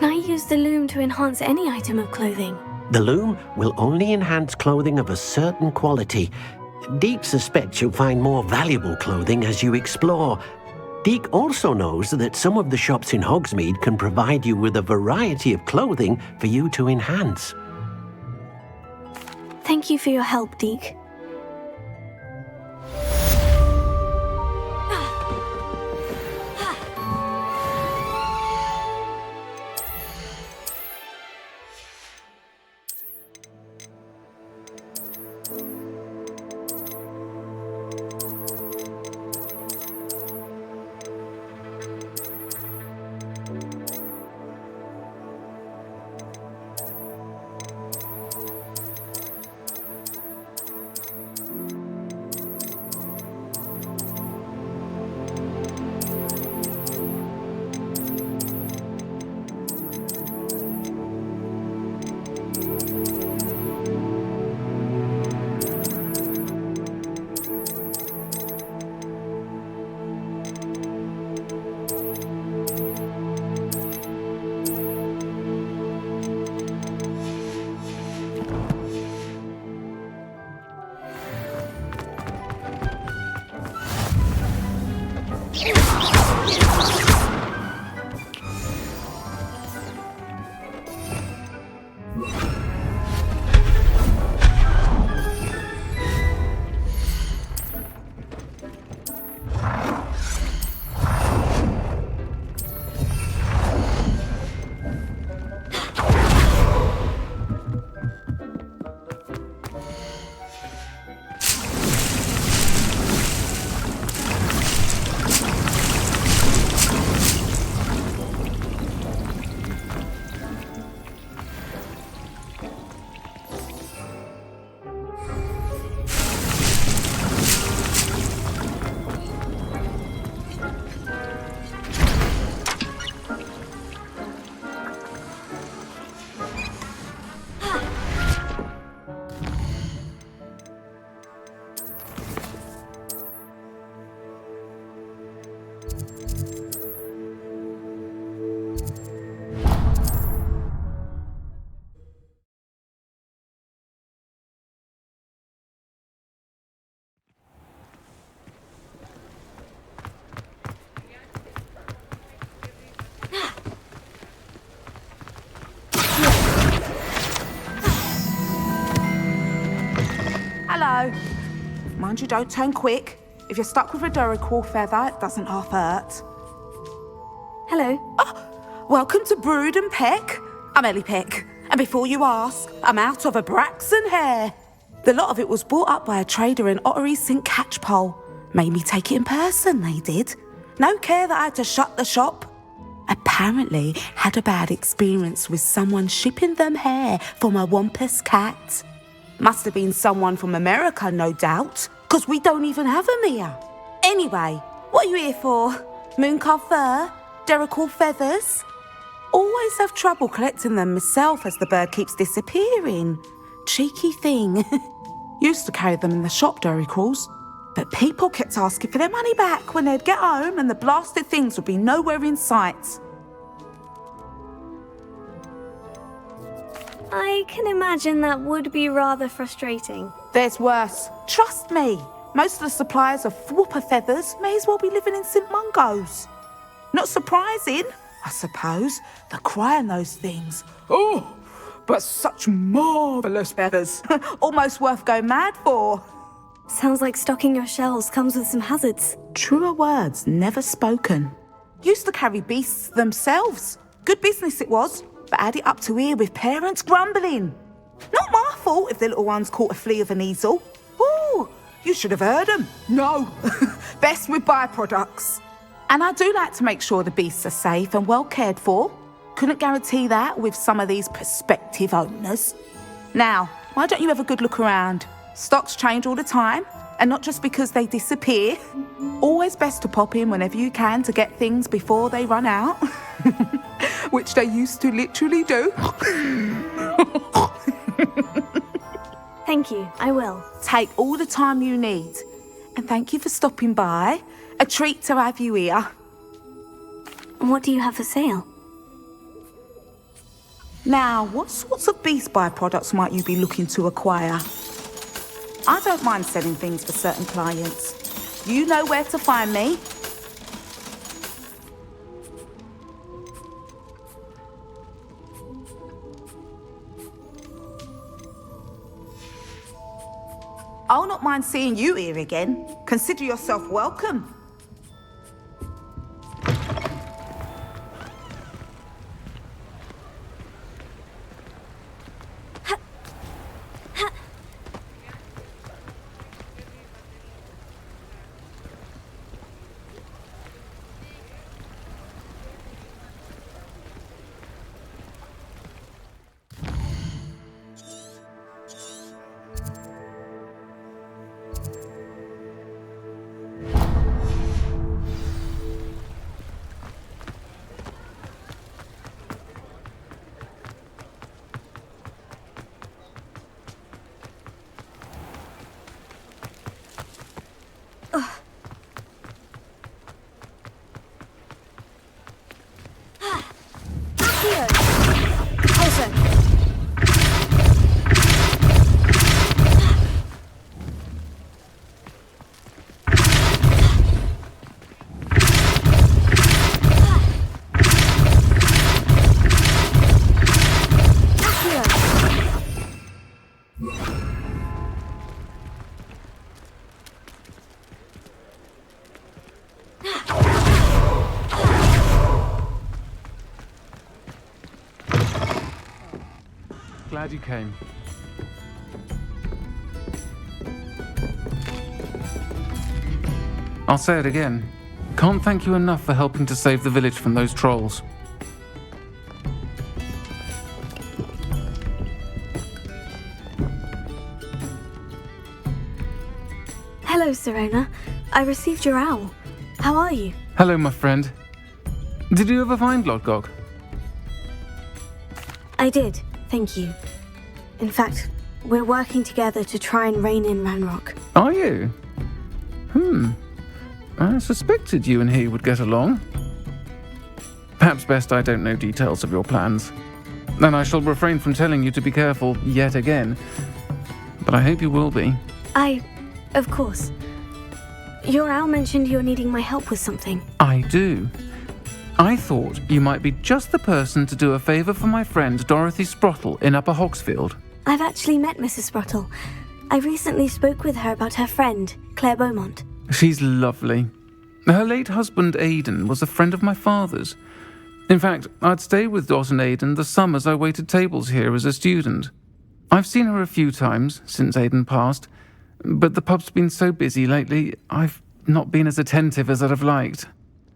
Speaker 3: Can I use the loom to enhance any item of clothing?
Speaker 14: The loom will only enhance clothing of a certain quality. Deke suspects you'll find more valuable clothing as you explore. Deke also knows that some of the shops in Hogsmeade can provide you with a variety of clothing for you to enhance.
Speaker 3: Thank you for your help, Deke.
Speaker 15: Hello. Mind you, don't turn quick. If you're stuck with a Duracell feather, it doesn't half hurt.
Speaker 3: Hello.
Speaker 15: Oh, welcome to Brood and Peck. I'm Ellie Peck. And before you ask, I'm out of a Braxton hair. The lot of it was bought up by a trader in Ottery St. Catchpole. Made me take it in person, they did. No care that I had to shut the shop. Apparently had a bad experience with someone shipping them hair from a Wampus cat. Must have been someone from America, no doubt, because we don't even have them here. Anyway, what are you here for? Mooncarved fur? Duracell feathers? Always have trouble collecting them myself as the bird keeps disappearing. Cheeky thing. Used to carry them in the shop, Duracells, but people kept asking for their money back when they'd get home and the blasted things would be nowhere in sight.
Speaker 3: I can imagine that would be rather frustrating.
Speaker 15: There's worse. Trust me. Most of the suppliers of whooper feathers may as well be living in St. Mungo's. Not surprising, I suppose, the cry on those things. Oh, but such marvellous feathers. Almost worth going mad for.
Speaker 3: Sounds like stocking your shelves comes with some hazards.
Speaker 15: Truer words never spoken. Used to carry beasts themselves. Good business it was, but had it up to here with parents grumbling. Not my fault if the little ones caught a flea of an easel. Ooh, you should have heard them. No, best with byproducts. And I do like to make sure the beasts are safe and well cared for. Couldn't guarantee that with some of these prospective owners. Now, why don't you have a good look around? Stocks change all the time, and not just because they disappear. Always best to pop in whenever you can to get things before they run out. Which they used to literally do.
Speaker 3: Thank you, I will.
Speaker 15: Take all the time you need. And thank you for stopping by. A treat to have you here.
Speaker 3: What do you have for sale?
Speaker 15: Now, what sorts of beast byproducts might you be looking to acquire? I don't mind selling things for certain clients. You know where to find me. I'll not mind seeing you here again. Consider yourself welcome.
Speaker 2: Glad you came. I'll say it again. Can't thank you enough for helping to save the village from those trolls.
Speaker 3: Hello, Serona. I received your owl. How are you?
Speaker 2: Hello, my friend. Did you ever find Lodgog?
Speaker 3: I did, thank you. In fact, we're working together to try and rein in Ranrock.
Speaker 2: Are you? I suspected you and he would get along. Perhaps best I don't know details of your plans. And I shall refrain from telling you to be careful yet again. But I hope you will be.
Speaker 3: Of course. Your owl mentioned you're needing my help with something.
Speaker 2: I do. I thought you might be just the person to do a favour for my friend Dorothy Sprottle in Upper Hogsfield.
Speaker 3: I've actually met Mrs. Sprottle. I recently spoke with her about her friend, Claire Beaumont.
Speaker 2: She's lovely. Her late husband Aidan was a friend of my father's. In fact, I'd stay with Dot and Aidan the summers I waited tables here as a student. I've seen her a few times since Aidan passed, but the pub's been so busy lately, I've not been as attentive as I'd have liked.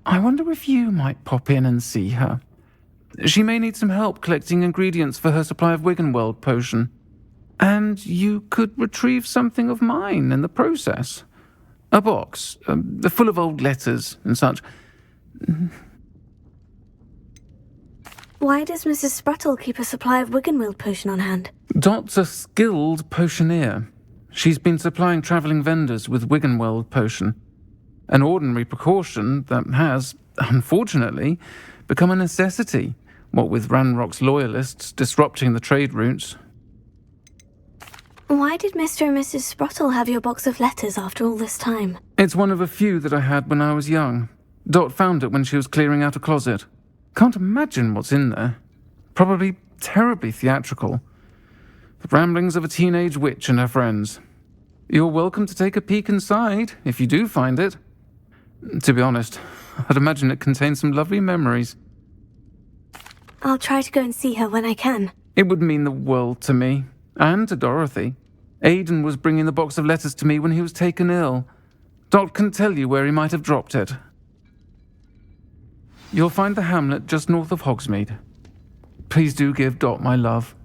Speaker 2: I wonder if you might pop in and see her. She may need some help collecting ingredients for her supply of Wiggenweld potion. And you could retrieve something of mine in the process. A box, full of old letters and such.
Speaker 3: Why does Mrs. Sprottle keep a supply of Wiggenweld potion on hand?
Speaker 2: Dot's a skilled potioneer. She's been supplying travelling vendors with Wiggenweld potion. An ordinary precaution that has, unfortunately, become a necessity, what with Ranrock's loyalists disrupting the trade routes.
Speaker 3: Why did Mr. and Mrs. Sprottle have your box of letters after all this time?
Speaker 2: It's one of a few that I had when I was young. Dot found it when she was clearing out a closet. Can't imagine what's in there. Probably terribly theatrical. The ramblings of a teenage witch and her friends. You're welcome to take a peek inside, if you do find it. To be honest, I'd imagine it contains some lovely memories.
Speaker 3: I'll try to go and see her when I can.
Speaker 2: It would mean the world to me, and to Dorothy. Aidan was bringing the box of letters to me when he was taken ill. Dot can tell you where he might have dropped it. You'll find the hamlet just north of Hogsmeade. Please do give Dot my love.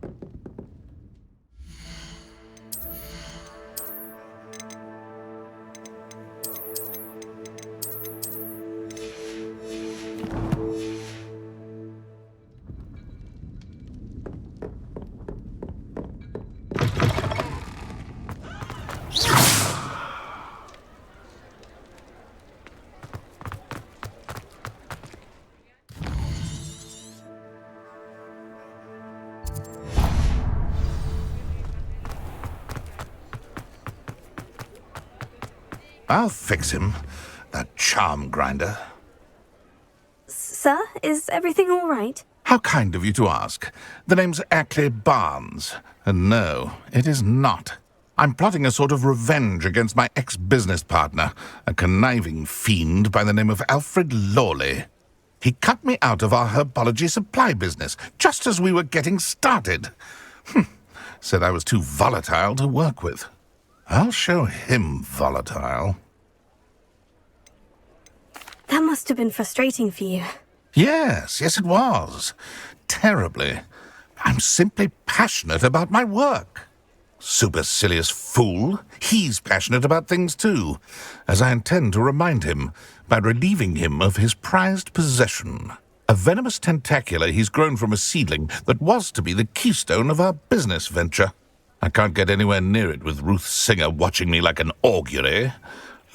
Speaker 11: I'll fix him, that charm grinder.
Speaker 3: Sir, is everything all right?
Speaker 11: How kind of you to ask. The name's Ackley Barnes. And no, it is not. I'm plotting a sort of revenge against my ex-business partner, a conniving fiend by the name of Alfred Lawley. He cut me out of our herbology supply business, just as we were getting started. Said I was too volatile to work with. I'll show him volatile.
Speaker 3: That must have been frustrating for you.
Speaker 11: Yes, it was. Terribly. I'm simply passionate about my work. Supercilious fool. He's passionate about things too, as I intend to remind him by relieving him of his prized possession. A venomous tentacula he's grown from a seedling that was to be the keystone of our business venture. I can't get anywhere near it with Ruth Singer watching me like an augury.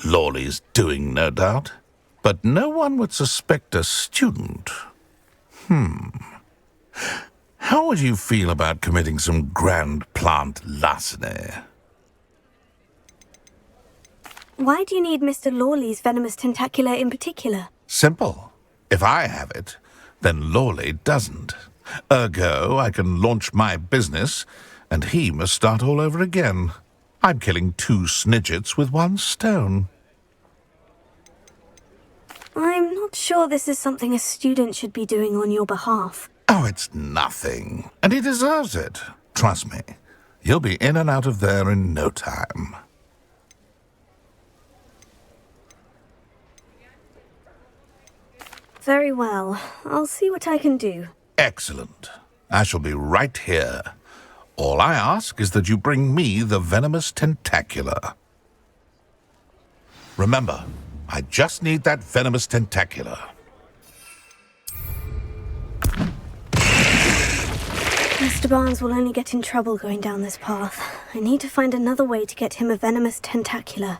Speaker 11: Lawley's doing, no doubt. But no one would suspect a student. How would you feel about committing some grand plant larceny?
Speaker 3: Why do you need Mr. Lawley's venomous tentacula in particular?
Speaker 11: Simple. If I have it, then Lawley doesn't. Ergo, I can launch my business, and he must start all over again. I'm killing 2 snidgets with 1 stone.
Speaker 3: I'm not sure this is something a student should be doing on your behalf.
Speaker 11: Oh, it's nothing. And he deserves it. Trust me. You'll be in and out of there in no time.
Speaker 3: Very well. I'll see what I can do.
Speaker 11: Excellent. I shall be right here. All I ask is that you bring me the venomous tentacula. Remember, I just need that venomous tentacula.
Speaker 3: Mr. Barnes will only get in trouble going down this path. I need to find another way to get him a venomous tentacula.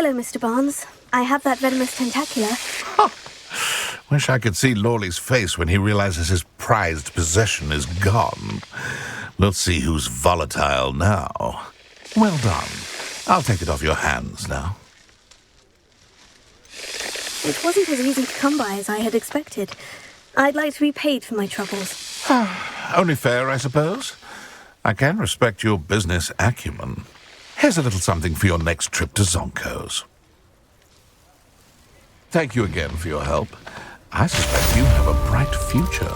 Speaker 3: Hello, Mr. Barnes. I have that venomous tentacula.
Speaker 11: Wish I could see Lawley's face when he realizes his prized possession is gone. Let's see who's volatile now. Well done. I'll take it off your hands now.
Speaker 3: It wasn't as easy to come by as I had expected. I'd like to be paid for my troubles.
Speaker 11: Only fair, I suppose. I can respect your business acumen. Here's a little something for your next trip to Zonko's. Thank you again for your help. I suspect you have a bright future.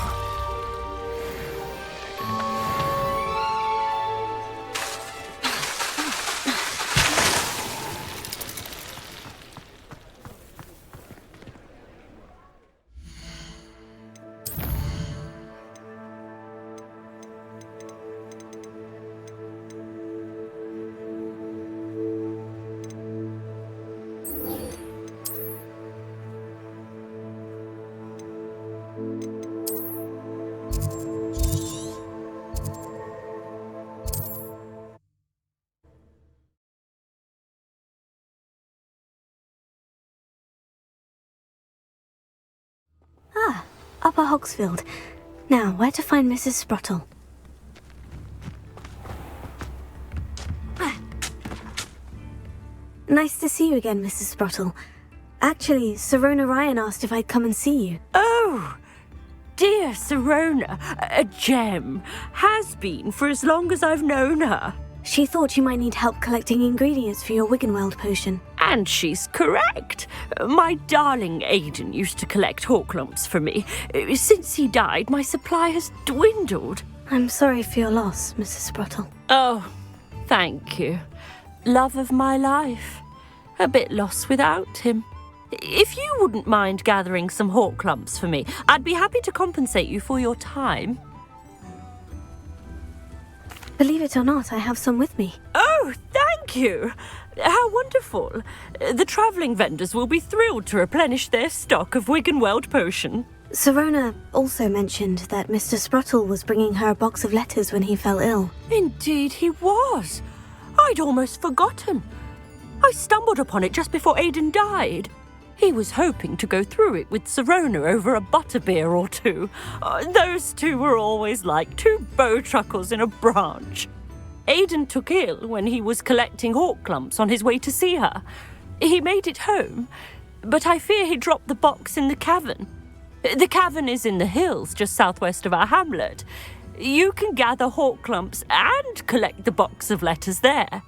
Speaker 3: Upper Hogsfield. Now, where to find Mrs. Sprottle? Nice to see you again, Mrs. Sprottle. Actually, Sirona Ryan asked if I'd come and see you.
Speaker 16: Oh, dear Sirona, a gem. Has been for as long as I've known her.
Speaker 3: She thought you might need help collecting ingredients for your Wiggenweld potion.
Speaker 16: And she's correct. My darling Aidan used to collect hawk lumps for me. Since he died, my supply has dwindled.
Speaker 3: I'm sorry for your loss, Mrs. Sprottle.
Speaker 16: Oh, thank you. Love of my life. A bit lost without him. If you wouldn't mind gathering some hawk lumps for me, I'd be happy to compensate you for your time.
Speaker 3: Believe it or not, I have some with me.
Speaker 16: Oh, thank you. How wonderful. The travelling vendors will be thrilled to replenish their stock of Wiggenweld potion.
Speaker 3: Sirona also mentioned that Mr. Sprottle was bringing her a box of letters when he fell ill.
Speaker 16: Indeed he was. I'd almost forgotten. I stumbled upon it just before Aidan died. He was hoping to go through it with Sirona over a butterbeer or two. Those two were always like two bowtruckles in a branch. Aidan took ill when he was collecting hawk clumps on his way to see her. He made it home, but I fear he dropped the box in the cavern. The cavern is in the hills just southwest of our hamlet. You can gather hawk clumps and collect the box of letters there.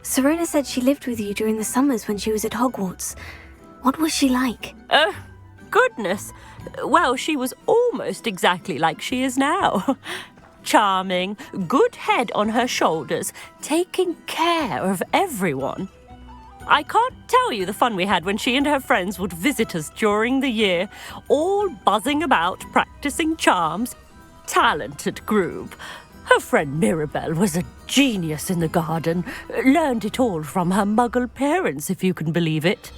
Speaker 3: Sirona said she lived with you during the summers when she was at Hogwarts. What was she like?
Speaker 16: Goodness. Well, she was almost exactly like she is now. Charming, good head on her shoulders, taking care of everyone. I can't tell you the fun we had when she and her friends would visit us during the year, all buzzing about, practicing charms. Talented group. Her friend Mirabelle was a genius in the garden. Learned it all from her muggle parents, if you can believe it.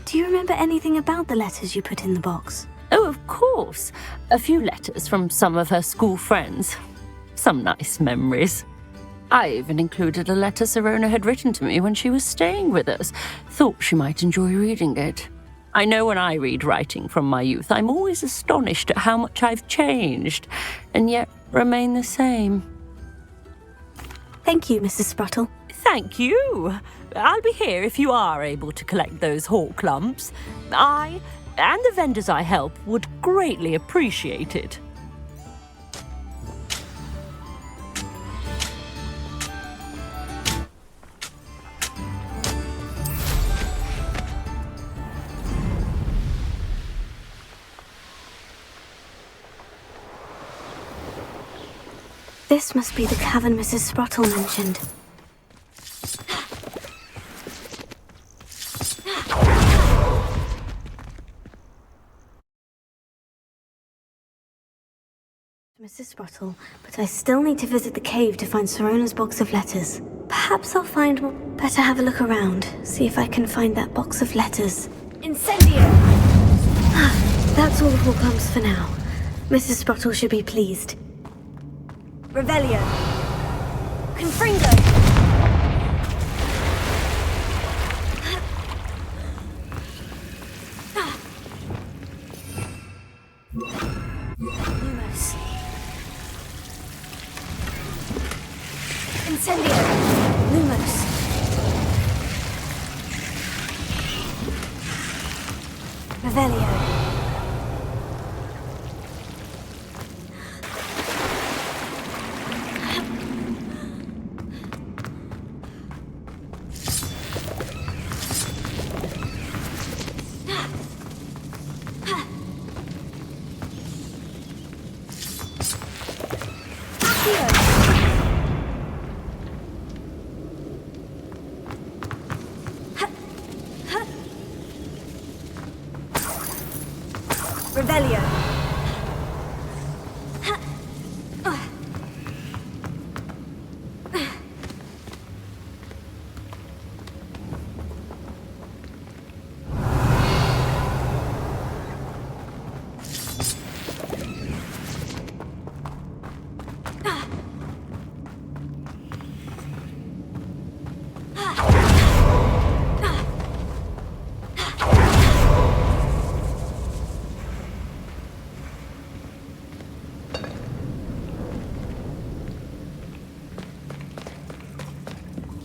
Speaker 3: Do you remember anything about the letters you put in the box?
Speaker 16: Oh, of course. A few letters from some of her school friends. Some nice memories. I even included a letter Sirona had written to me when she was staying with us. Thought she might enjoy reading it. I know when I read writing from my youth, I'm always astonished at how much I've changed, and yet remain the same.
Speaker 3: Thank you, Mrs. Sprottle.
Speaker 16: Thank you. I'll be here if you are able to collect those hawk lumps. I, and the vendors I help, would greatly appreciate it.
Speaker 3: This must be the cavern Mrs. Sprottle mentioned. Mrs. Sprottle, but I still need to visit the cave to find Sirona's box of letters. Perhaps I'll find... Better have a look around, see if I can find that box of letters.
Speaker 10: Incendio!
Speaker 3: That's all the hawk lumps for now. Mrs. Sprottle should be pleased.
Speaker 10: Revelio. Confringo.
Speaker 3: Incendio. Lumos. Revelio. Revelio.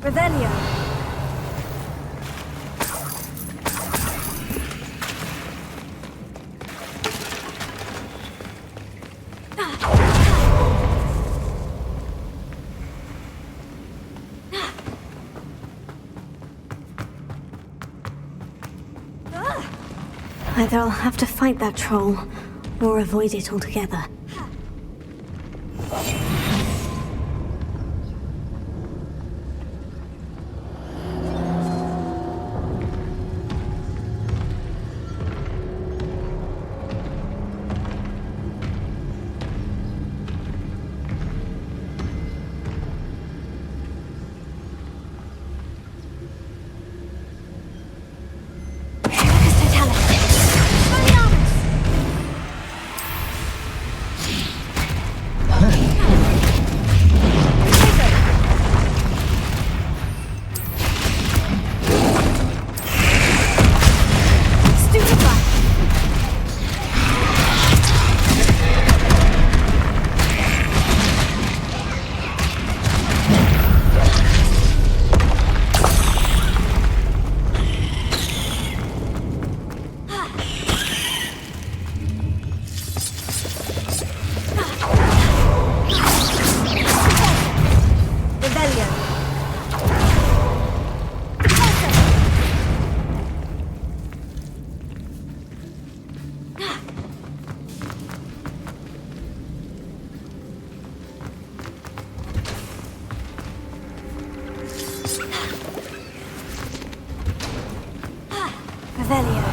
Speaker 3: Revelio. Either I'll have to fight that troll, or avoid it altogether. Revelio.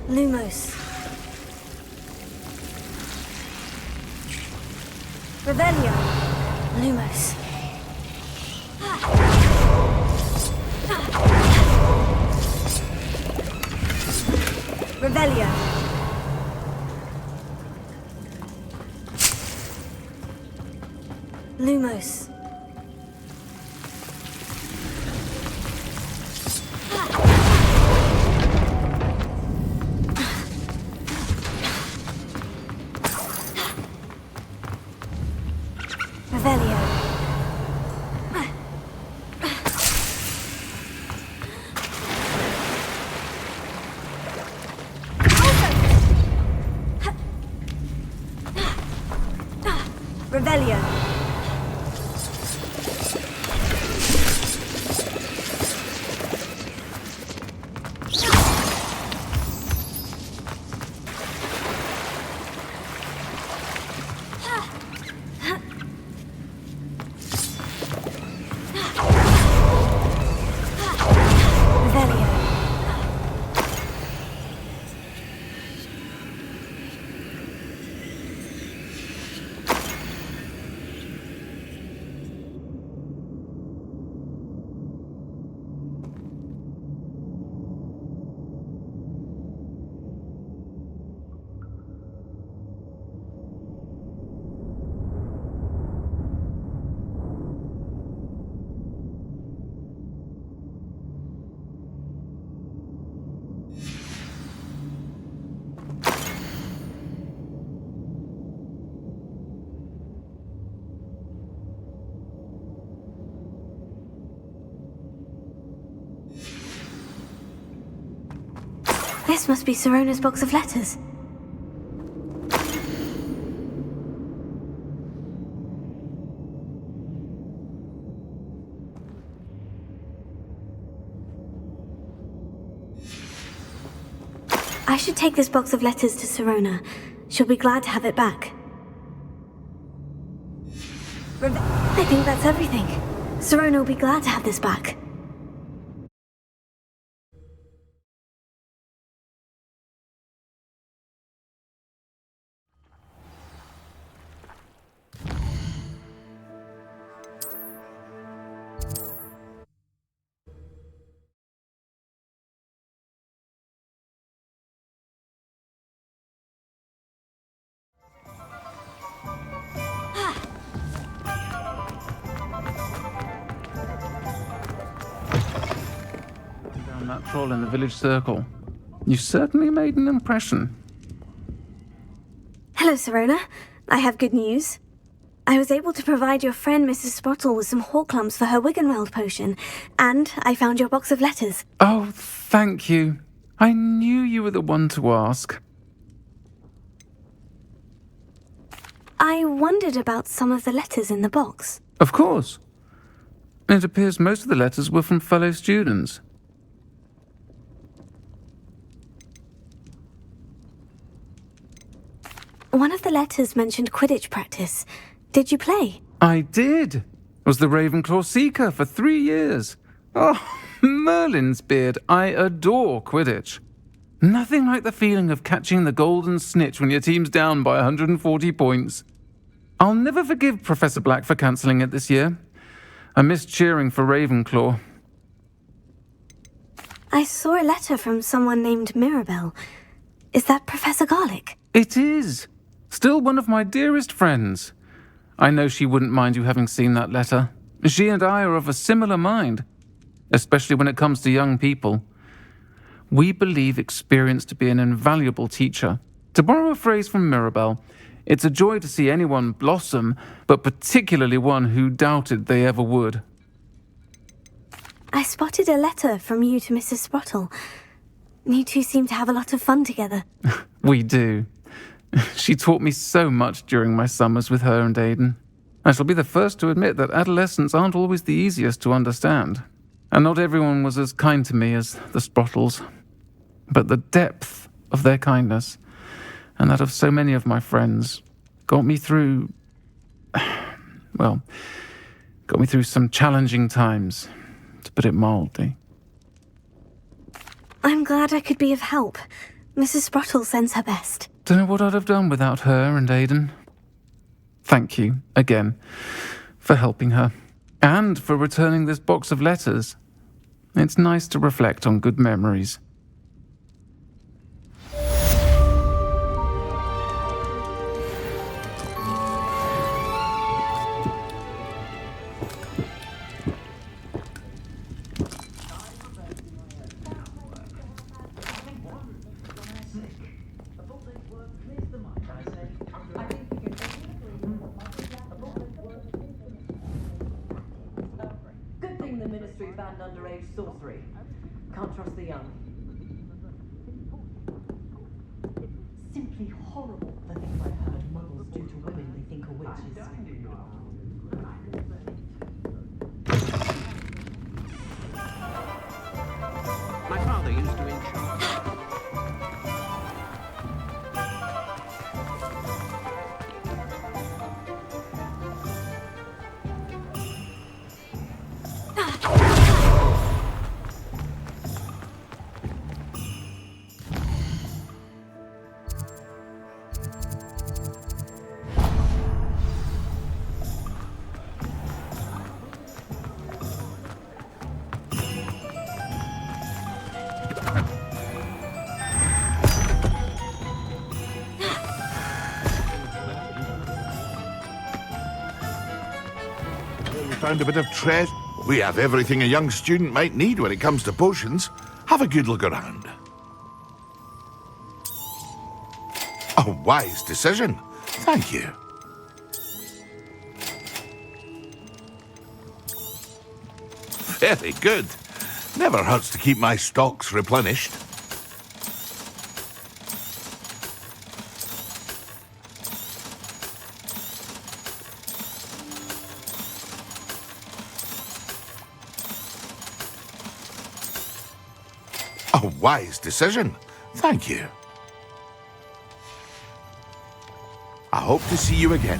Speaker 3: Lumos. Revelio. Lumos. Revelio. Lumos. Revelio. Revelio. This must be Sirona's box of letters. I should take this box of letters to Sirona. She'll be glad to have it back. I think that's everything. Sirona will be glad to have this back.
Speaker 2: Down that troll in the village circle. You certainly made an impression.
Speaker 3: Hello, Sirona. I have good news. I was able to provide your friend Mrs. Sprottle with some Horklumps for her Wiggenweld potion, and I found your box of letters.
Speaker 2: Oh, thank you. I knew you were the one to ask.
Speaker 3: I wondered about some of the letters in the box.
Speaker 2: Of course. It appears most of the letters were from fellow students.
Speaker 3: One of the letters mentioned Quidditch practice. Did you play?
Speaker 2: I did. Was the Ravenclaw Seeker for 3 years. Oh, Merlin's beard. I adore Quidditch. Nothing like the feeling of catching the golden snitch when your team's down by 140 points. I'll never forgive Professor Black for cancelling it this year. I missed cheering for Ravenclaw.
Speaker 3: I saw a letter from someone named Mirabelle. Is that Professor Garlick?
Speaker 2: It is. Still one of my dearest friends. I know she wouldn't mind you having seen that letter. She and I are of a similar mind, especially when it comes to young people. We believe experience to be an invaluable teacher. To borrow a phrase from Mirabelle, it's a joy to see anyone blossom, but particularly one who doubted they ever would.
Speaker 3: I spotted a letter from you to Mrs. Sprottle. You two seem to have a lot of fun together.
Speaker 2: We do. She taught me so much during my summers with her and Aidan. I shall be the first to admit that adolescents aren't always the easiest to understand. And not everyone was as kind to me as the Sprottles. But the depth of their kindness, and that of so many of my friends, got me through some challenging times, to put it mildly.
Speaker 3: I'm glad I could be of help. Mrs. Sprottle sends her best.
Speaker 2: Don't know what I'd have done without her and Aidan. Thank you, again, for helping her, and for returning this box of letters. It's nice to reflect on good memories.
Speaker 17: Banned underage sorcery. Can't trust the young. Simply horrible, the things I've heard muggles do to women they think are witches.
Speaker 14: My father used to enchant.
Speaker 11: Found a bit of treasure. We have everything a young student might need when it comes to potions. Have a good look around. A wise decision. Thank you. Very good. Never hurts to keep my stocks replenished. wise decision. Thank you. I hope to see you again.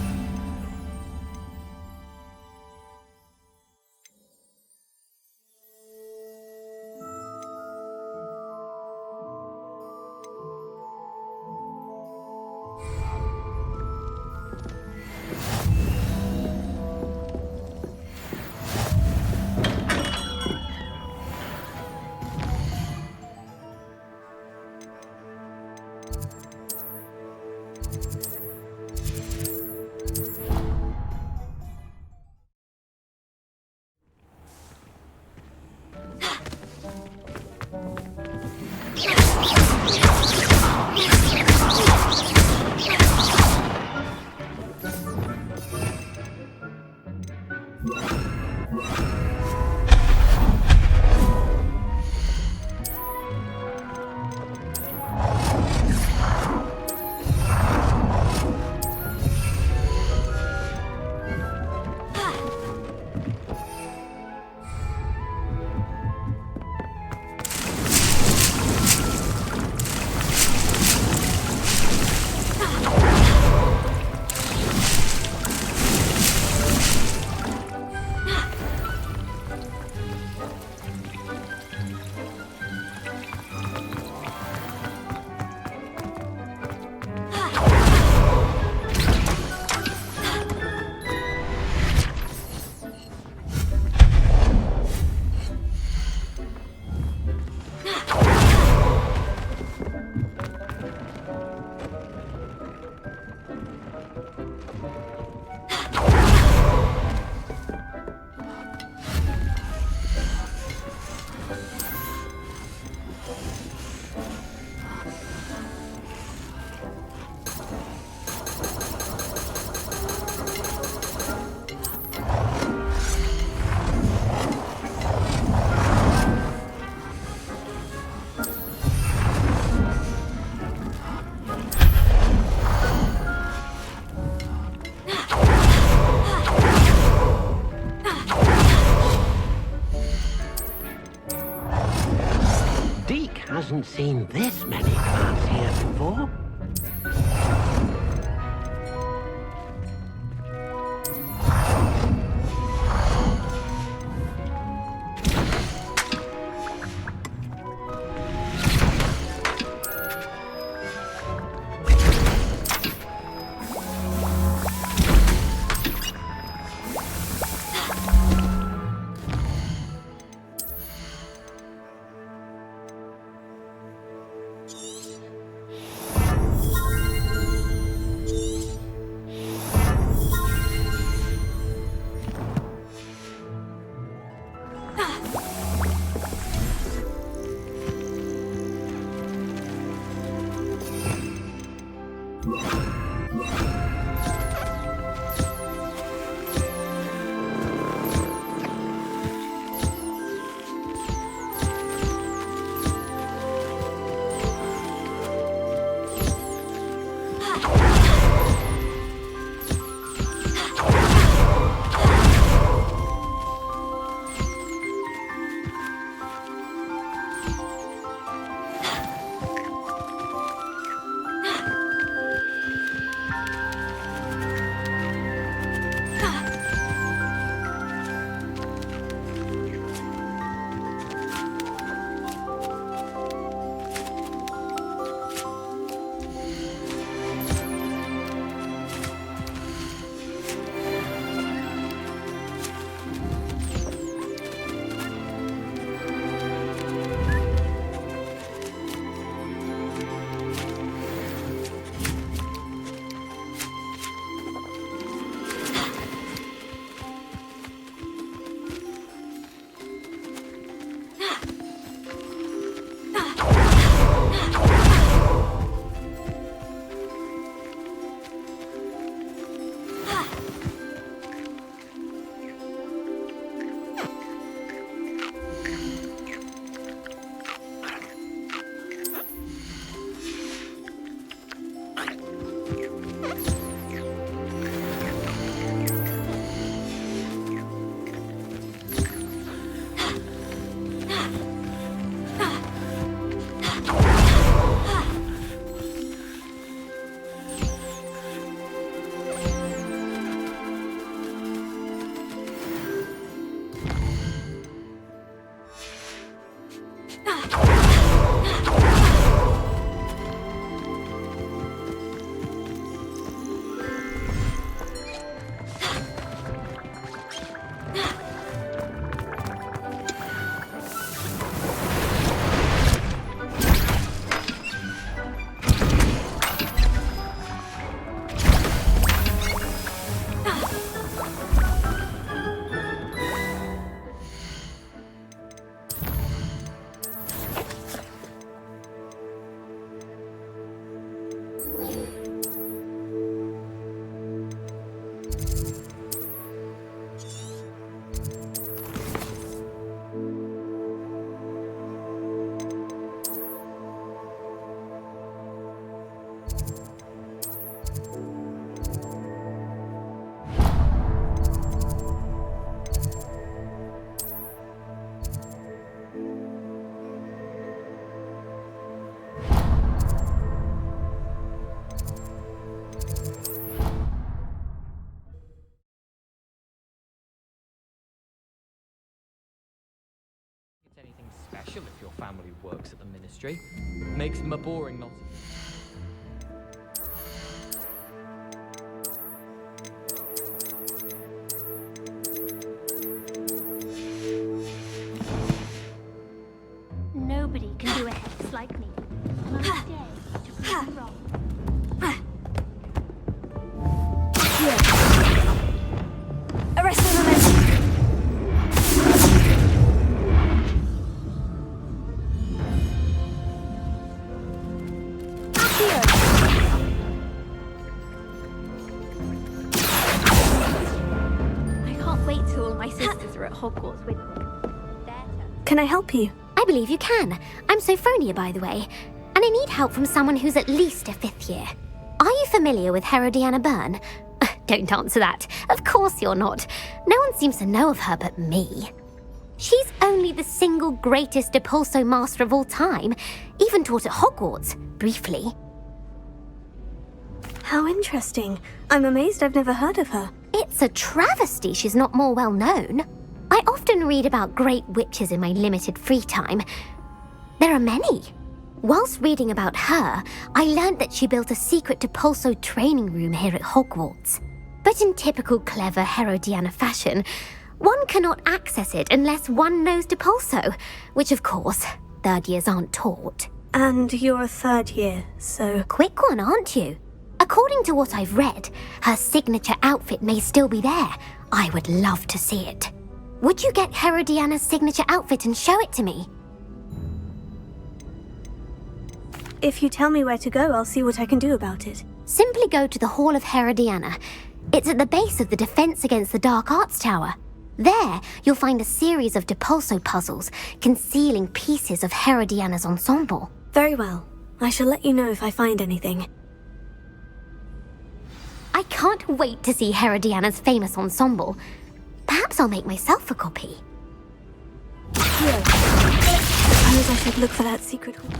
Speaker 14: Hasn't seen this many plants here before.
Speaker 18: special if your family works at the ministry. Makes them a boring lot.
Speaker 8: Nobody can do a hex like me. And I dare to prove you wrong.
Speaker 3: Arrest the momentum.
Speaker 8: I can't wait till all my sisters are at Hogwarts with me.
Speaker 3: Can I help you?
Speaker 19: I believe you can. I'm Sophronia, by the way, and I need help from someone who's at least a 5th year. Are you familiar with Herodiana Byrne? Don't answer that. Of course you're not. No one seems to know of her but me. She's only the single greatest Depulso master of all time, even taught at Hogwarts, briefly.
Speaker 3: How interesting. I'm amazed I've never heard of her.
Speaker 19: It's a travesty she's not more well known. I often read about great witches in my limited free time. There are many. Whilst reading about her, I learned that she built a secret Depulso training room here at Hogwarts. But in typical clever Herodiana fashion, one cannot access it unless one knows Depulso, which of course, 3rd years aren't taught.
Speaker 3: And you're a 3rd year, so...
Speaker 19: Quick one, aren't you? According to what I've read, her signature outfit may still be there. I would love to see it. Would you get Herodiana's signature outfit and show it to me?
Speaker 3: If you tell me where to go, I'll see what I can do about it.
Speaker 19: Simply go to the Hall of Herodiana. It's at the base of the Defense Against the Dark Arts Tower. There, you'll find a series of Depulso puzzles concealing pieces of Herodiana's ensemble.
Speaker 3: Very well. I shall let you know if I find anything.
Speaker 19: I can't wait to see Herodiana's famous ensemble. Perhaps I'll make myself a copy.
Speaker 3: Here. I suppose I should look for that secret hall.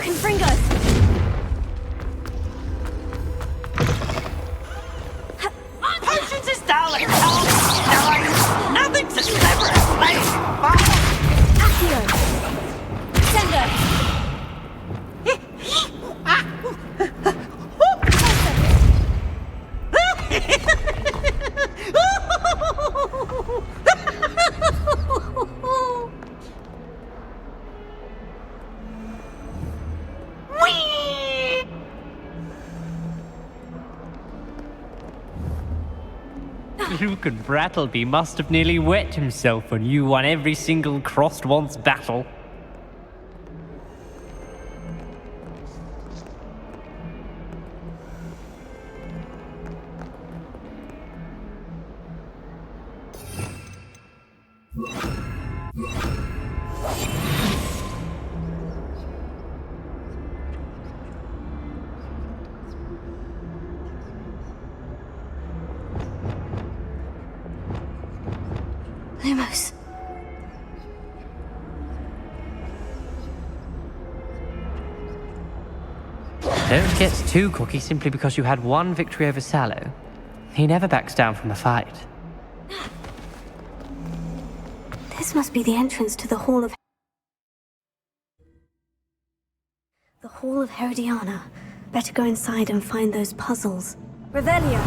Speaker 19: Confringo!
Speaker 4: Potions is darling! Nothing's as clever as playing
Speaker 3: Accio! Sender!
Speaker 18: Luke and Brattleby must have nearly wet himself when you won every single crossed once battle.
Speaker 3: Lumos.
Speaker 18: Don't get too cocky simply because you had one victory over Sallow. He never backs down from a fight.
Speaker 3: This must be the entrance to the Hall of... The Hall of Herodiana. Better go inside and find those puzzles. Revelio!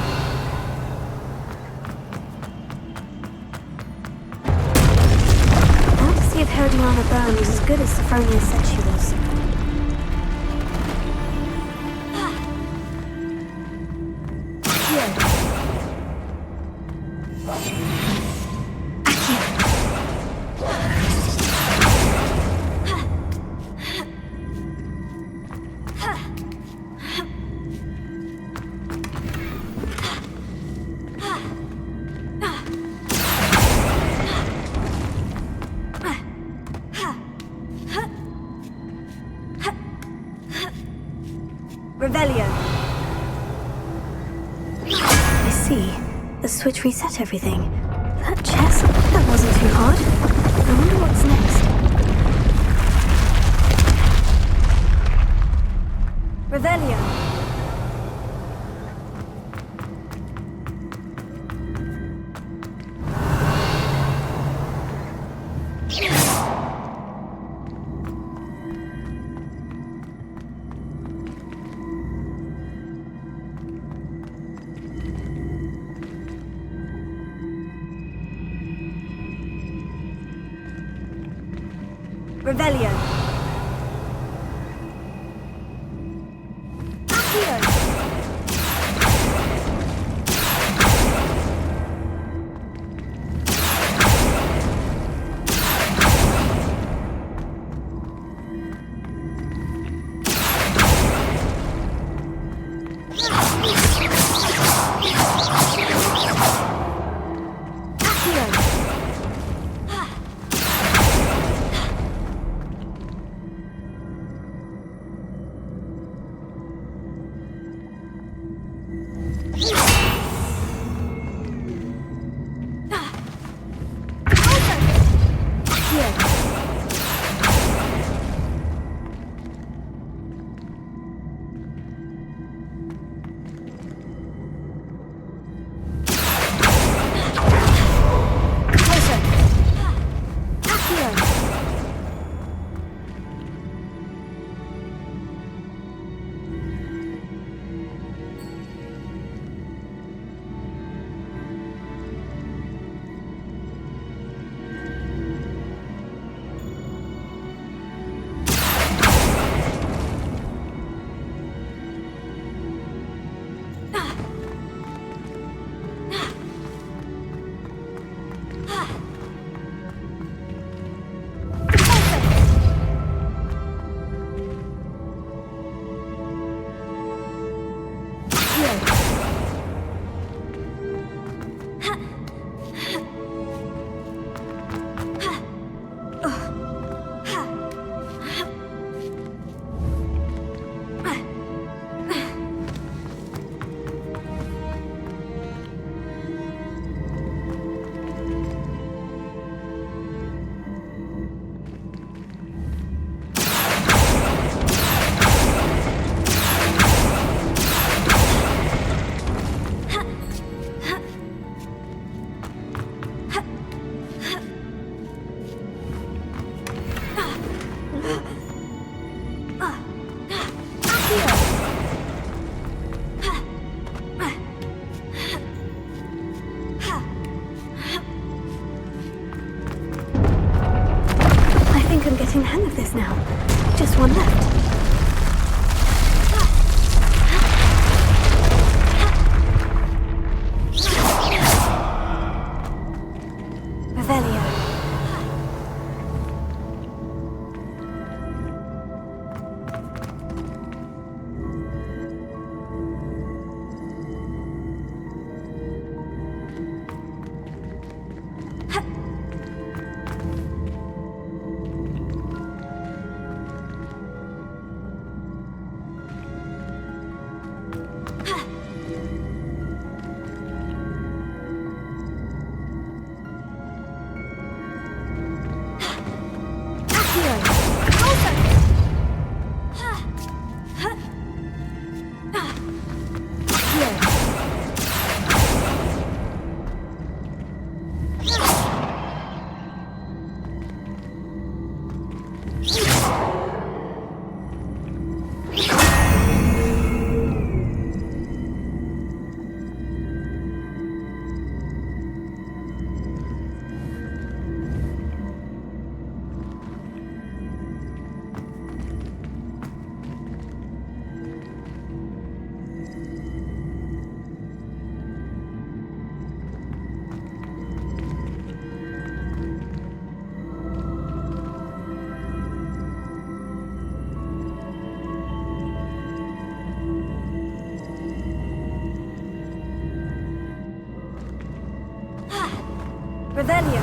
Speaker 3: I want to see if Herodiana Byrne was as good as Sophronia said she was. Revelio. I see. The switch reset everything. That chess, that wasn't too hard. I wonder what's next. Revelio. Revelio. Accio. I'm getting the hang of this now. Just one left. Revelio. Revelio.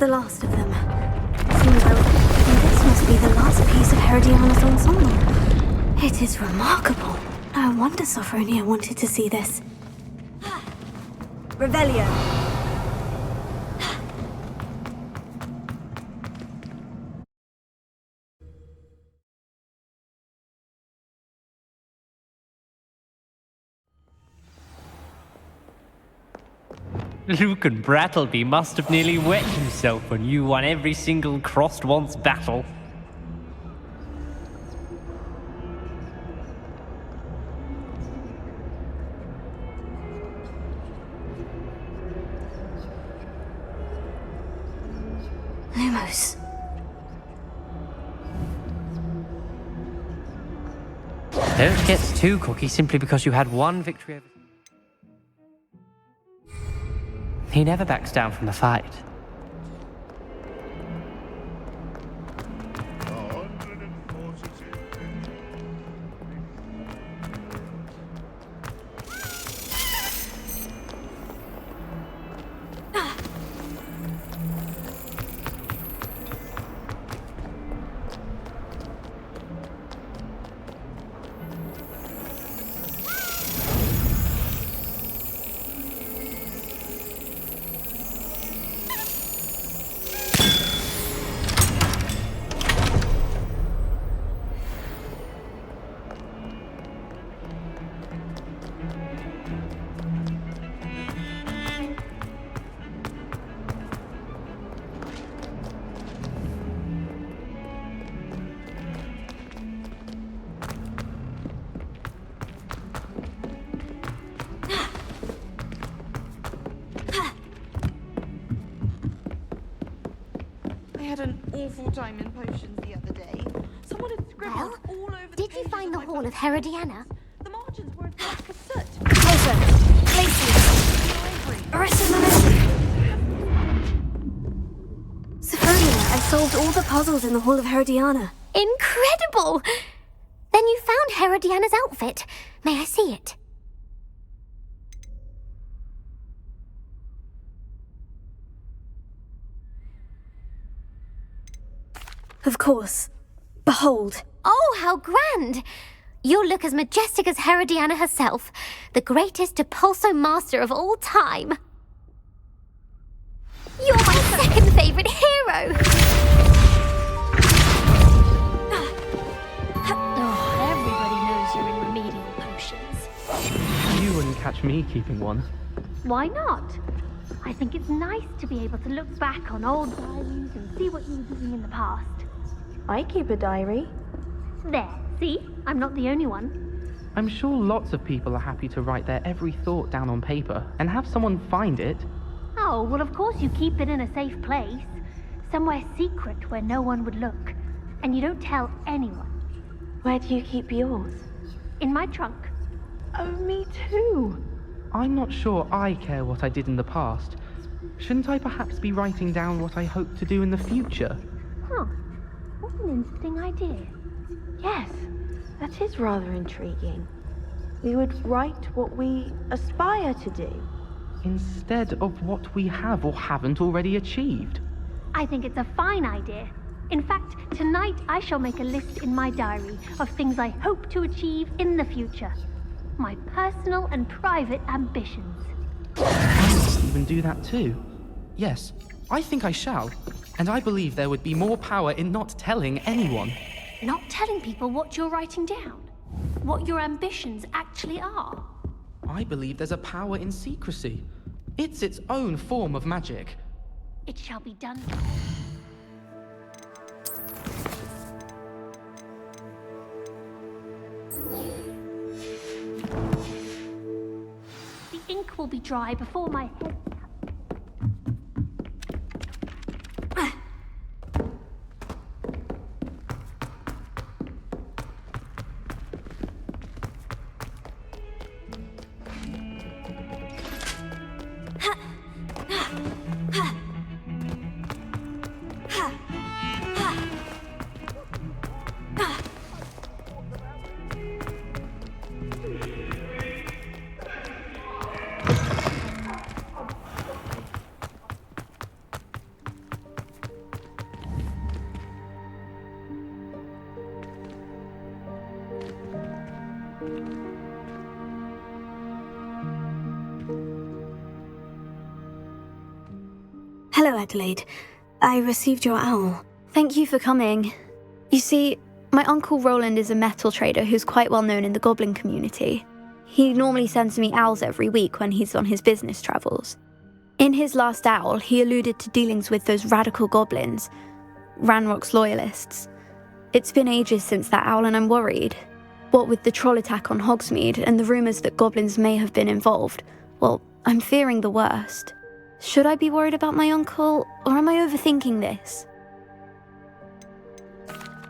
Speaker 3: the last of them. Seems like this must be the last piece of Herodiana's ensemble. It is remarkable. No wonder Sophronia wanted to see this.
Speaker 20: Revelio.
Speaker 18: Lucan Brattleby must have nearly wet himself when you won every single crossed once battle.
Speaker 3: Lumos.
Speaker 18: Don't get too cocky simply because you had one victory over... He never backs down from the fight.
Speaker 12: I had an awful time in potions the other day. Someone had scribbled all over the
Speaker 19: Did you find the Hall of Herodiana?
Speaker 12: The margins were as black as soot.
Speaker 3: Closer. Places. Arrested momentum. Sophronia, I solved all the puzzles in the Hall of Herodiana.
Speaker 19: Incredible! Then you found Herodiana's outfit. May I see it?
Speaker 3: Of course. Behold.
Speaker 19: Oh, how grand! You'll look as majestic as Herodiana herself, the greatest Depulso master of all time. You're my second favorite hero!
Speaker 8: Oh, everybody knows you're in remedial potions.
Speaker 18: You wouldn't catch me keeping one.
Speaker 8: Why not? I think it's nice to be able to look back on old diaries and see what you were doing in the past.
Speaker 12: I keep a diary.
Speaker 8: There, see? I'm not the only one.
Speaker 21: I'm sure lots of people are happy to write their every thought down on paper and have someone find it.
Speaker 8: Oh, well, of course you keep it in a safe place. Somewhere secret where no one would look. And you don't tell anyone.
Speaker 12: Where do you keep yours?
Speaker 8: In my trunk.
Speaker 12: Oh, me too.
Speaker 21: I'm not sure I care what I did in the past. Shouldn't I perhaps be writing down what I hope to do in the future?
Speaker 8: Huh. What an interesting idea.
Speaker 12: Yes, that is rather intriguing. We would write what we aspire to do.
Speaker 21: Instead of what we have or haven't already achieved.
Speaker 8: I think it's a fine idea. In fact, tonight I shall make a list in my diary of things I hope to achieve in the future. My personal and private ambitions.
Speaker 21: I must even do that too. Yes, I think I shall. And I believe there would be more power in not telling anyone.
Speaker 8: Not telling people what you're writing down. What your ambitions actually are.
Speaker 21: I believe there's a power in secrecy. It's its own form of magic.
Speaker 8: It shall be done. The ink will be dry before my head.
Speaker 3: Hello, Adelaide. I received your owl.
Speaker 20: Thank you for coming. You see, my Uncle Roland is a metal trader who's quite well known in the goblin community. He normally sends me owls every week when he's on his business travels. In his last owl, he alluded to dealings with those radical goblins, Ranrock's loyalists. It's been ages since that owl and I'm worried. What with the troll attack on Hogsmeade and the rumours that goblins may have been involved, well, I'm fearing the worst. Should I be worried about my uncle, or am I overthinking this?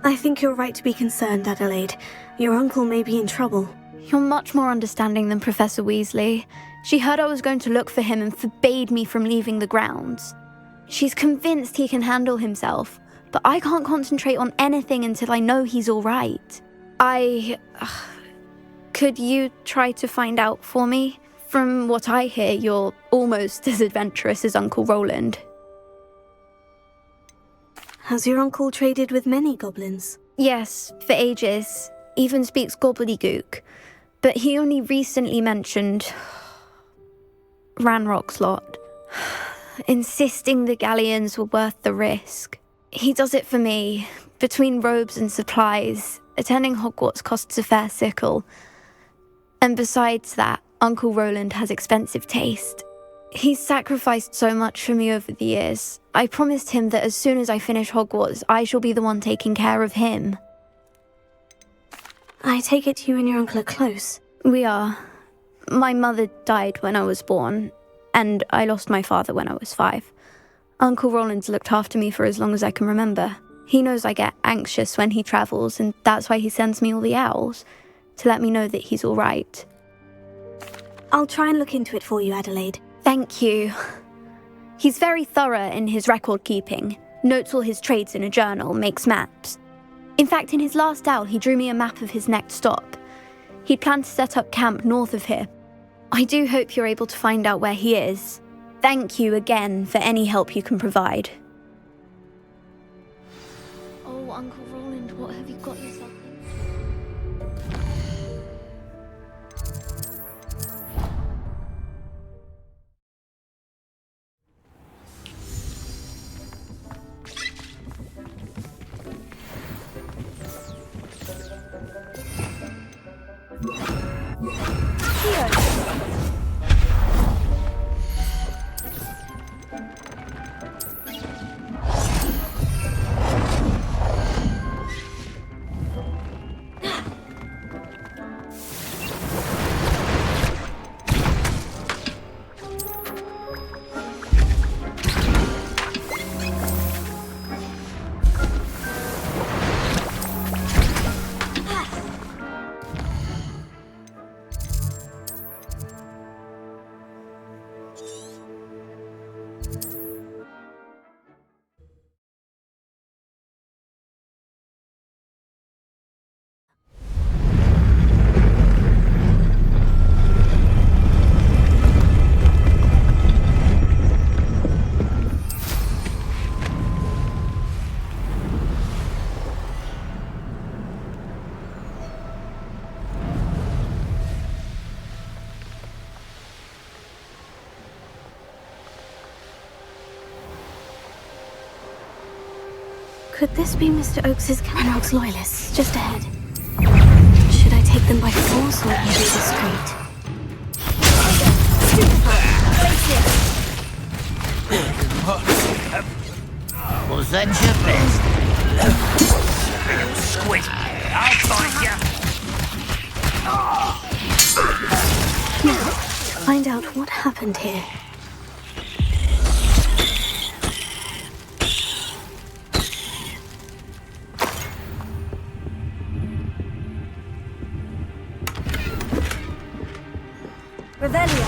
Speaker 3: I think you're right to be concerned, Adelaide. Your uncle may be in trouble.
Speaker 20: You're much more understanding than Professor Weasley. She heard I was going to look for him and forbade me from leaving the grounds. She's convinced he can handle himself, but I can't concentrate on anything until I know he's all right. Could you try to find out for me? From what I hear, you're almost as adventurous as Uncle Roland.
Speaker 3: Has your uncle traded with many goblins?
Speaker 20: Yes, for ages. Even speaks gobbledygook. But he only recently mentioned Ranrock's lot, insisting the galleons were worth the risk. He does it for me. Between robes and supplies, attending Hogwarts costs a fair sickle. And besides that, Uncle Roland has expensive taste. He's sacrificed so much for me over the years. I promised him that as soon as I finish Hogwarts, I shall be the one taking care of him.
Speaker 3: I take it you and your uncle are close.
Speaker 20: We are. My mother died when I was born, and I lost my father when I was 5. Uncle Roland's looked after me for as long as I can remember. He knows I get anxious when he travels, and that's why he sends me all the owls, to let me know that he's all right.
Speaker 3: I'll try and look into it for you, Adelaide.
Speaker 20: Thank you. He's very thorough in his record keeping, notes all his trades in a journal, makes maps. In fact, in his last owl, he drew me a map of his next stop. He'd planned to set up camp north of here. I do hope you're able to find out where he is. Thank you again for any help you can provide. Oh, Uncle Roland, what have you got yourself into?
Speaker 3: Could this be Mr. Oakes's Ranrock's loyalists just ahead? Should I take them by force or through the street?
Speaker 4: Was that your best? Squid, I'll find you.
Speaker 3: Now, to find out what happened here.
Speaker 20: Revelio.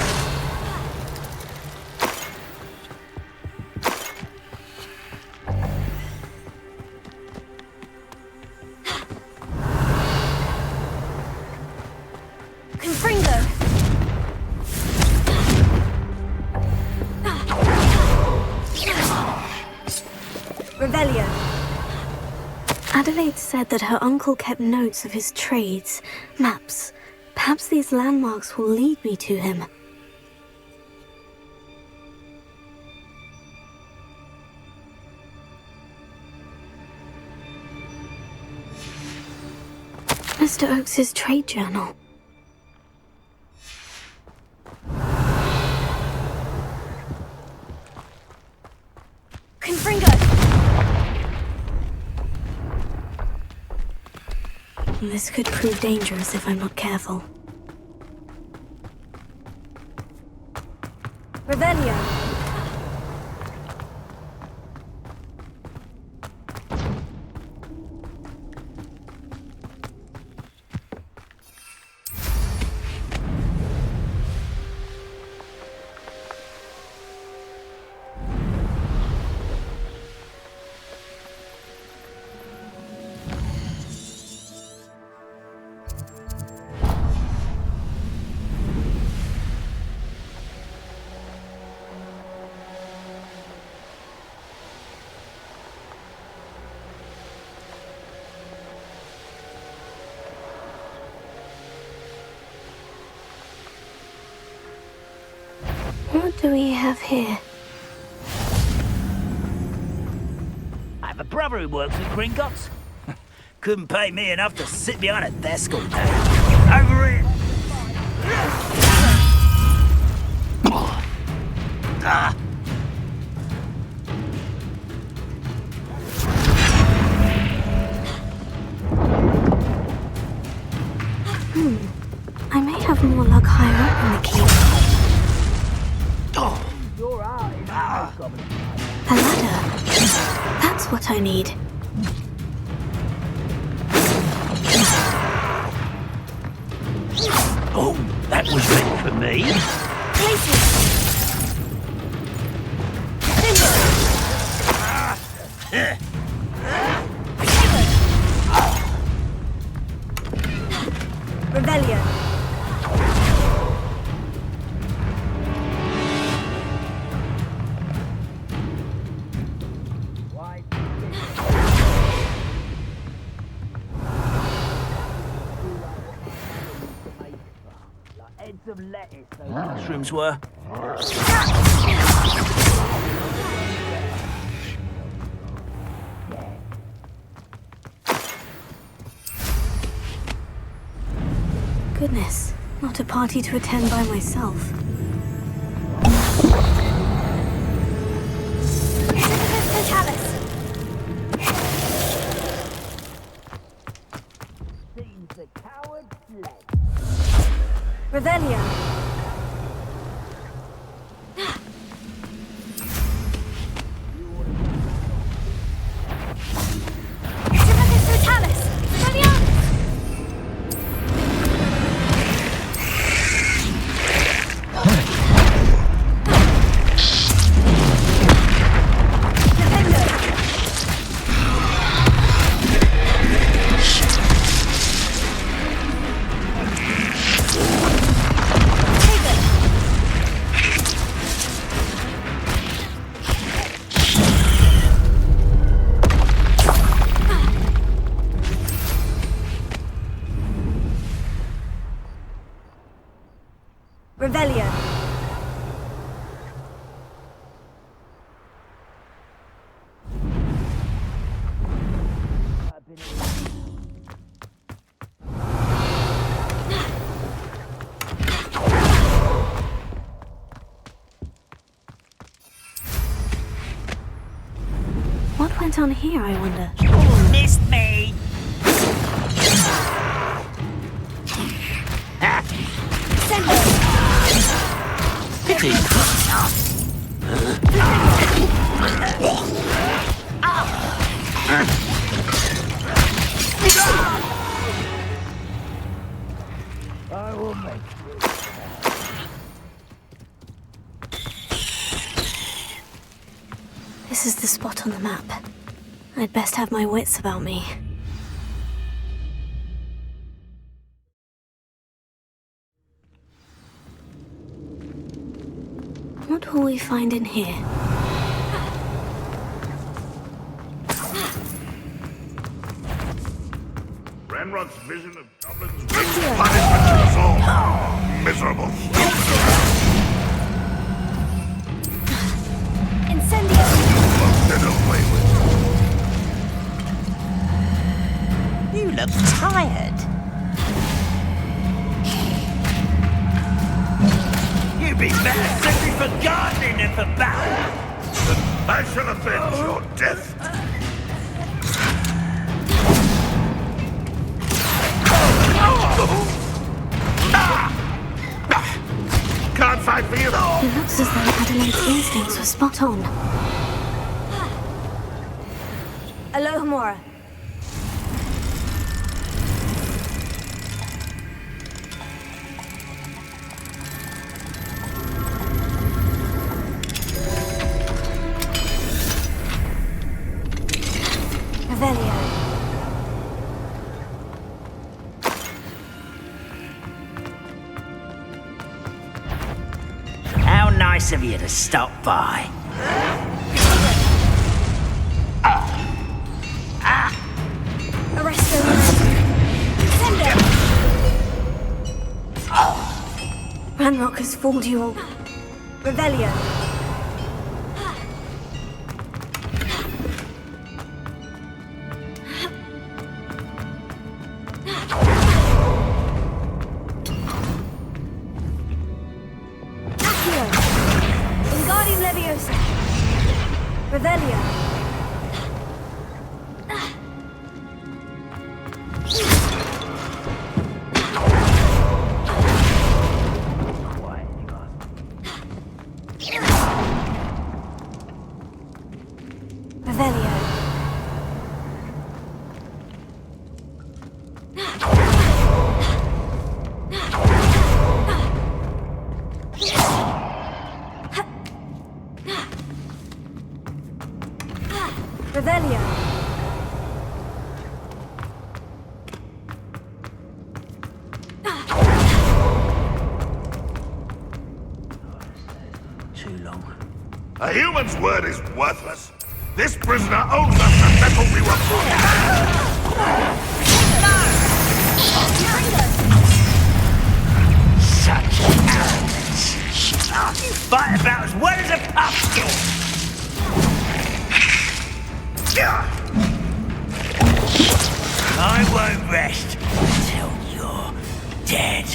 Speaker 20: Confringo. Revelio.
Speaker 3: Adelaide said that her uncle kept notes of his trades, maps. Perhaps these landmarks will lead me to him. Mr. Oakes's trade journal. Confringo! This could prove dangerous if I'm not careful. Revelio! What do we have here?
Speaker 4: I have a brother who works at Gringotts. Couldn't pay me enough to sit behind a desk all day. Over it! Ah!
Speaker 3: I may have more luck higher up in the keep. A ladder. That's what I need.
Speaker 4: Oh, that was meant for me.
Speaker 3: Rebellion.
Speaker 4: Heads of lettuce, those mushrooms were.
Speaker 3: Goodness, not a party to attend by myself.
Speaker 4: Seems the coward fled.
Speaker 3: Revelio. Revelio. What went on here, I wonder?
Speaker 4: You missed me! Pity. I will make you.
Speaker 3: This is the spot on the map. I'd best have my wits about me. What will we find in here?
Speaker 11: Ranrock's vision of goblins brings punishment to us all. Miserable.
Speaker 3: Incendio!
Speaker 11: Then away with
Speaker 4: You look tired. be better suited for gardening than for battle.
Speaker 11: I shall avenge your death. Can't fight for you.
Speaker 3: It looks as though Adelaide's instincts were spot on. Alohomora. Revelio.
Speaker 4: How nice of you to stop by.
Speaker 3: Arresto. Sendo. Ranrock has fooled you all. Revelio. Accio. Wingardium Leviosa. Revelio. Revelio. Revelio.
Speaker 4: Too long.
Speaker 11: A human's word is worthless. This prisoner owes us the metal we were
Speaker 4: Such arrogance. You fight about as well as a pumpkin. I won't rest until you're dead.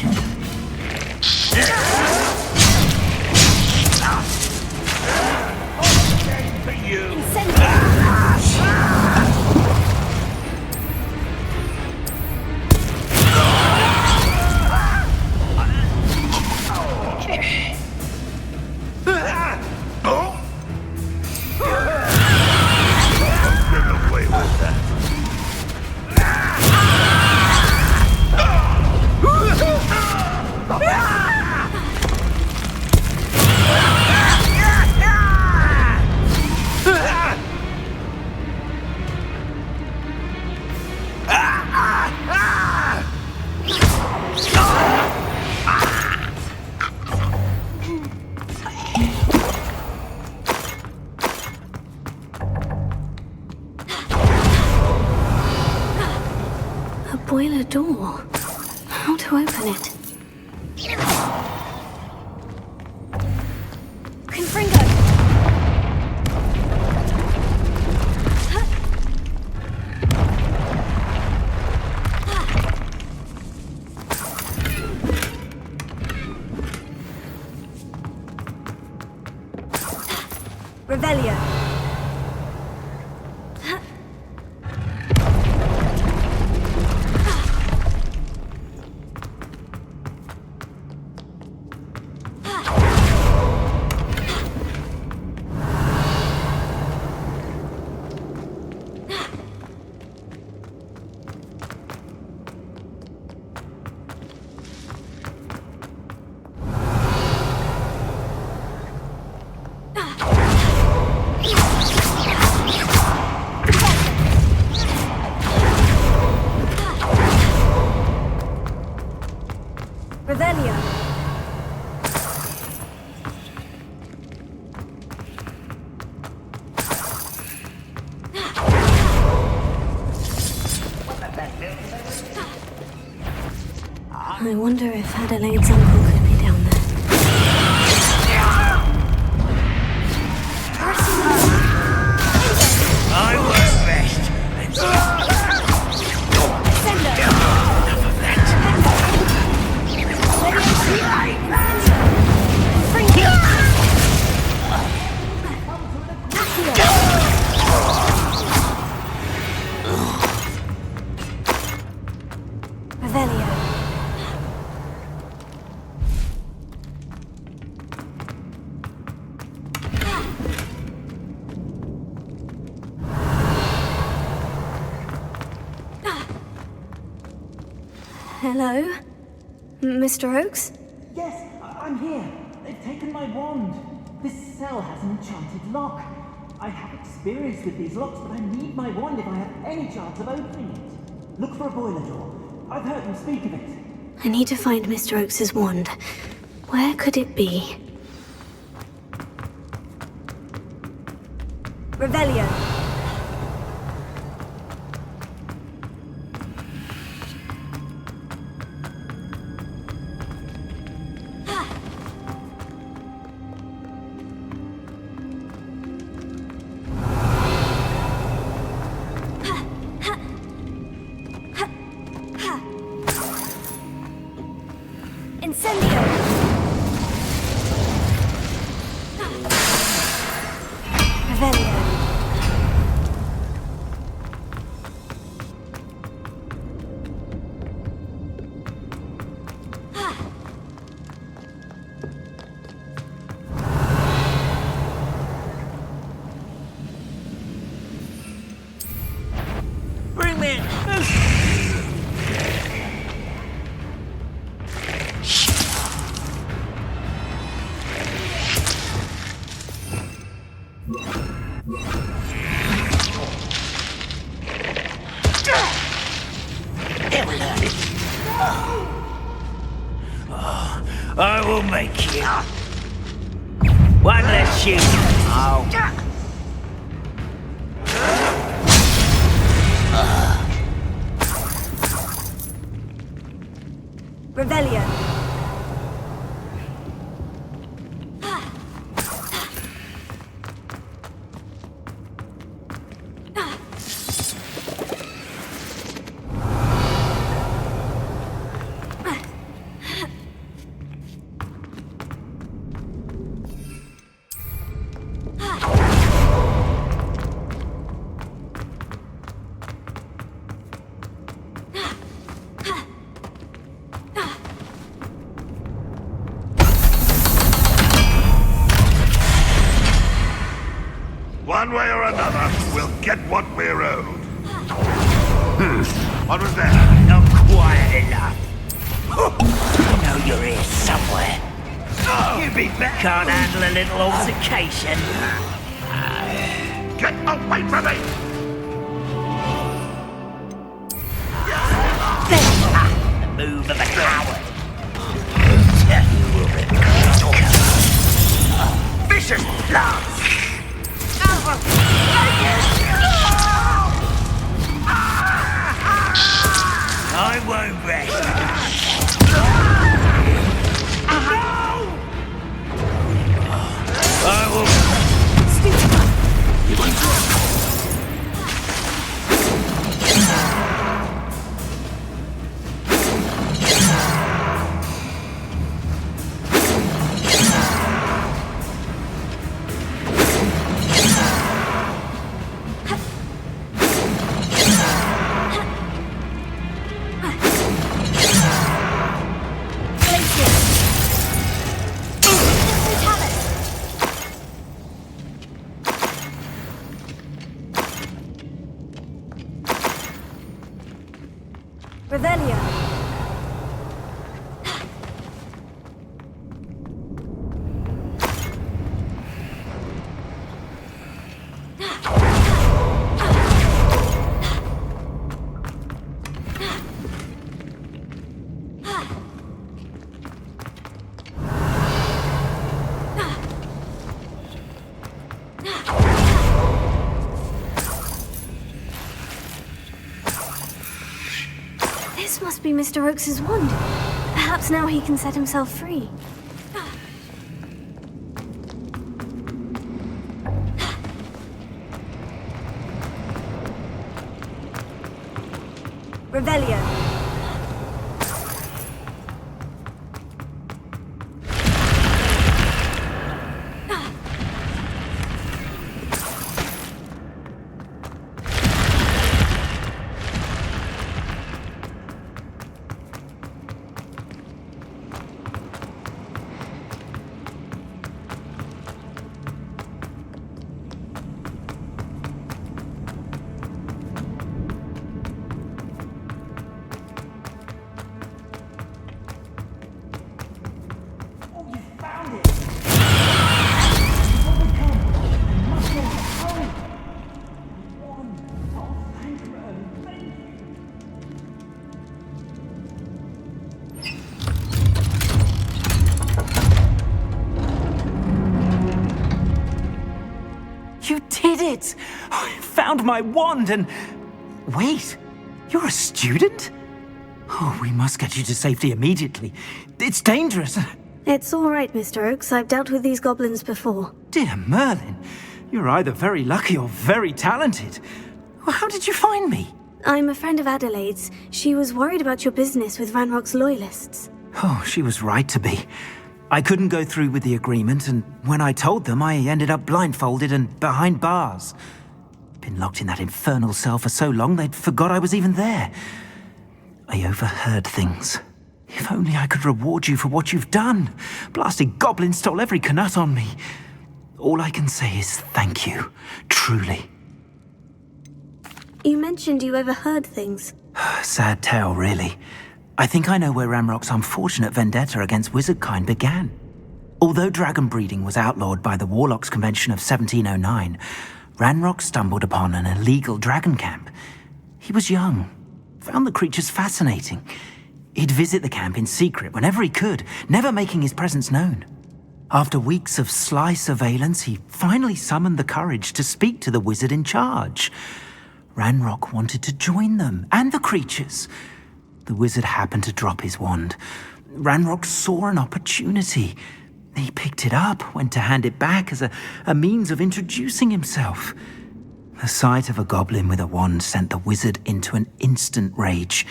Speaker 4: For you.
Speaker 11: Get away with that.
Speaker 3: A boiler door. How to open it? Confringo! Revelio. Revelio. I wonder if Adelaide's uncle could be down there.
Speaker 4: I won't rest until...
Speaker 3: Free Revelio. Hello? Mr. Oakes?
Speaker 17: Yes, I'm here. They've taken my wand. This cell has an enchanted lock. I have experience with these locks, but I need my wand if I have any chance of opening it. Look for a boiler door. I've heard them speak of it.
Speaker 3: I need to find Mr. Oakes' wand. Where could it be? Revelio. Incendio! Revelio.
Speaker 4: Bring me in. I will make you. One less shoot. Oh.
Speaker 3: Revelio.
Speaker 11: One way or another, we'll get what we're owed. What was that?
Speaker 4: Not quiet enough. I know you're here somewhere. You be better. Can't handle a little altercation.
Speaker 11: Get away from me!
Speaker 4: The move of a coward. Vicious blast! I won't rest. I will.
Speaker 3: Revelio. This must be Mr. Oakes' wand. Perhaps now he can set himself free. Revelio.
Speaker 17: it! I found my wand and... Wait, you're a student? Oh, we must get you to safety immediately. It's dangerous.
Speaker 3: It's all right, Mr. Oakes. I've dealt with these goblins before.
Speaker 17: Dear Merlin, you're either very lucky or very talented. Well, how did you find me?
Speaker 3: I'm a friend of Adelaide's. She was worried about your business with Ranrock's loyalists.
Speaker 17: Oh, she was right to be. I couldn't go through with the agreement, and when I told them, I ended up blindfolded and behind bars. Been locked in that infernal cell for so long, they'd forgot I was even there. I overheard things. If only I could reward you for what you've done. Blasted goblin stole every canut on me. All I can say is thank you, truly.
Speaker 3: You mentioned you overheard things.
Speaker 17: Sad tale, really. I think I know where Ranrock's unfortunate vendetta against wizardkind began. Although dragon breeding was outlawed by the Warlocks Convention of 1709, Ranrock stumbled upon an illegal dragon camp. He was young, found the creatures fascinating. He'd visit the camp in secret whenever he could, never making his presence known. After weeks of sly surveillance, he finally summoned the courage to speak to the wizard in charge. Ranrock wanted to join them, and the creatures. The wizard happened to drop his wand. Ranrock saw an opportunity. He picked it up, went to hand it back as a means of introducing himself. The sight of a goblin with a wand sent the wizard into an instant rage.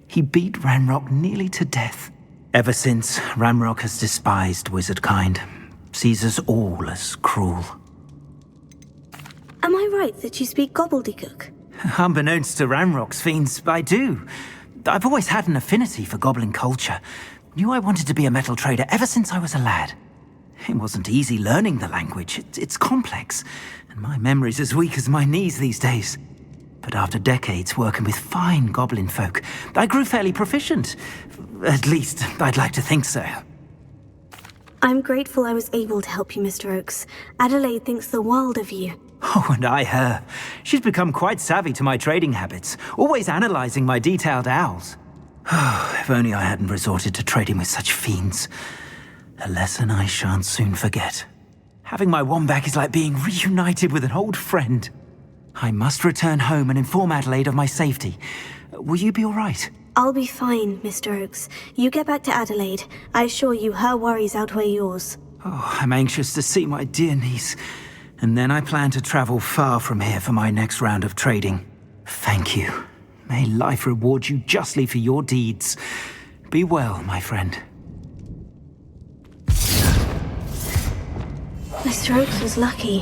Speaker 17: He beat Ranrock nearly to death. Ever since, Ranrock has despised wizardkind, sees us all as cruel.
Speaker 3: Am I right that you speak gobbledygook?
Speaker 17: Unbeknownst to Ranrock's fiends, I do. I've always had an affinity for goblin culture. Knew I wanted to be a metal trader ever since I was a lad. It wasn't easy learning the language. It's complex, and my memory's as weak as my knees these days. But after decades working with fine goblin folk, I grew fairly proficient. At least, I'd like to think so.
Speaker 3: I'm grateful I was able to help you, Mr. Oakes. Adelaide thinks the world of you.
Speaker 17: Oh, and I her. She's become quite savvy to my trading habits, always analysing my detailed owls. If only I hadn't resorted to trading with such fiends. A lesson I shan't soon forget. Having my wand back is like being reunited with an old friend. I must return home and inform Adelaide of my safety. Will you be all right?
Speaker 3: I'll be fine, Mr. Oakes. You get back to Adelaide. I assure you her worries outweigh yours.
Speaker 17: Oh, I'm anxious to see my dear niece. And then I plan to travel far from here for my next round of trading. Thank you. May life reward you justly for your deeds. Be well, my friend.
Speaker 3: Mr. Oakes was lucky.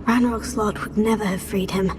Speaker 3: Ranrock's lot would never have freed him.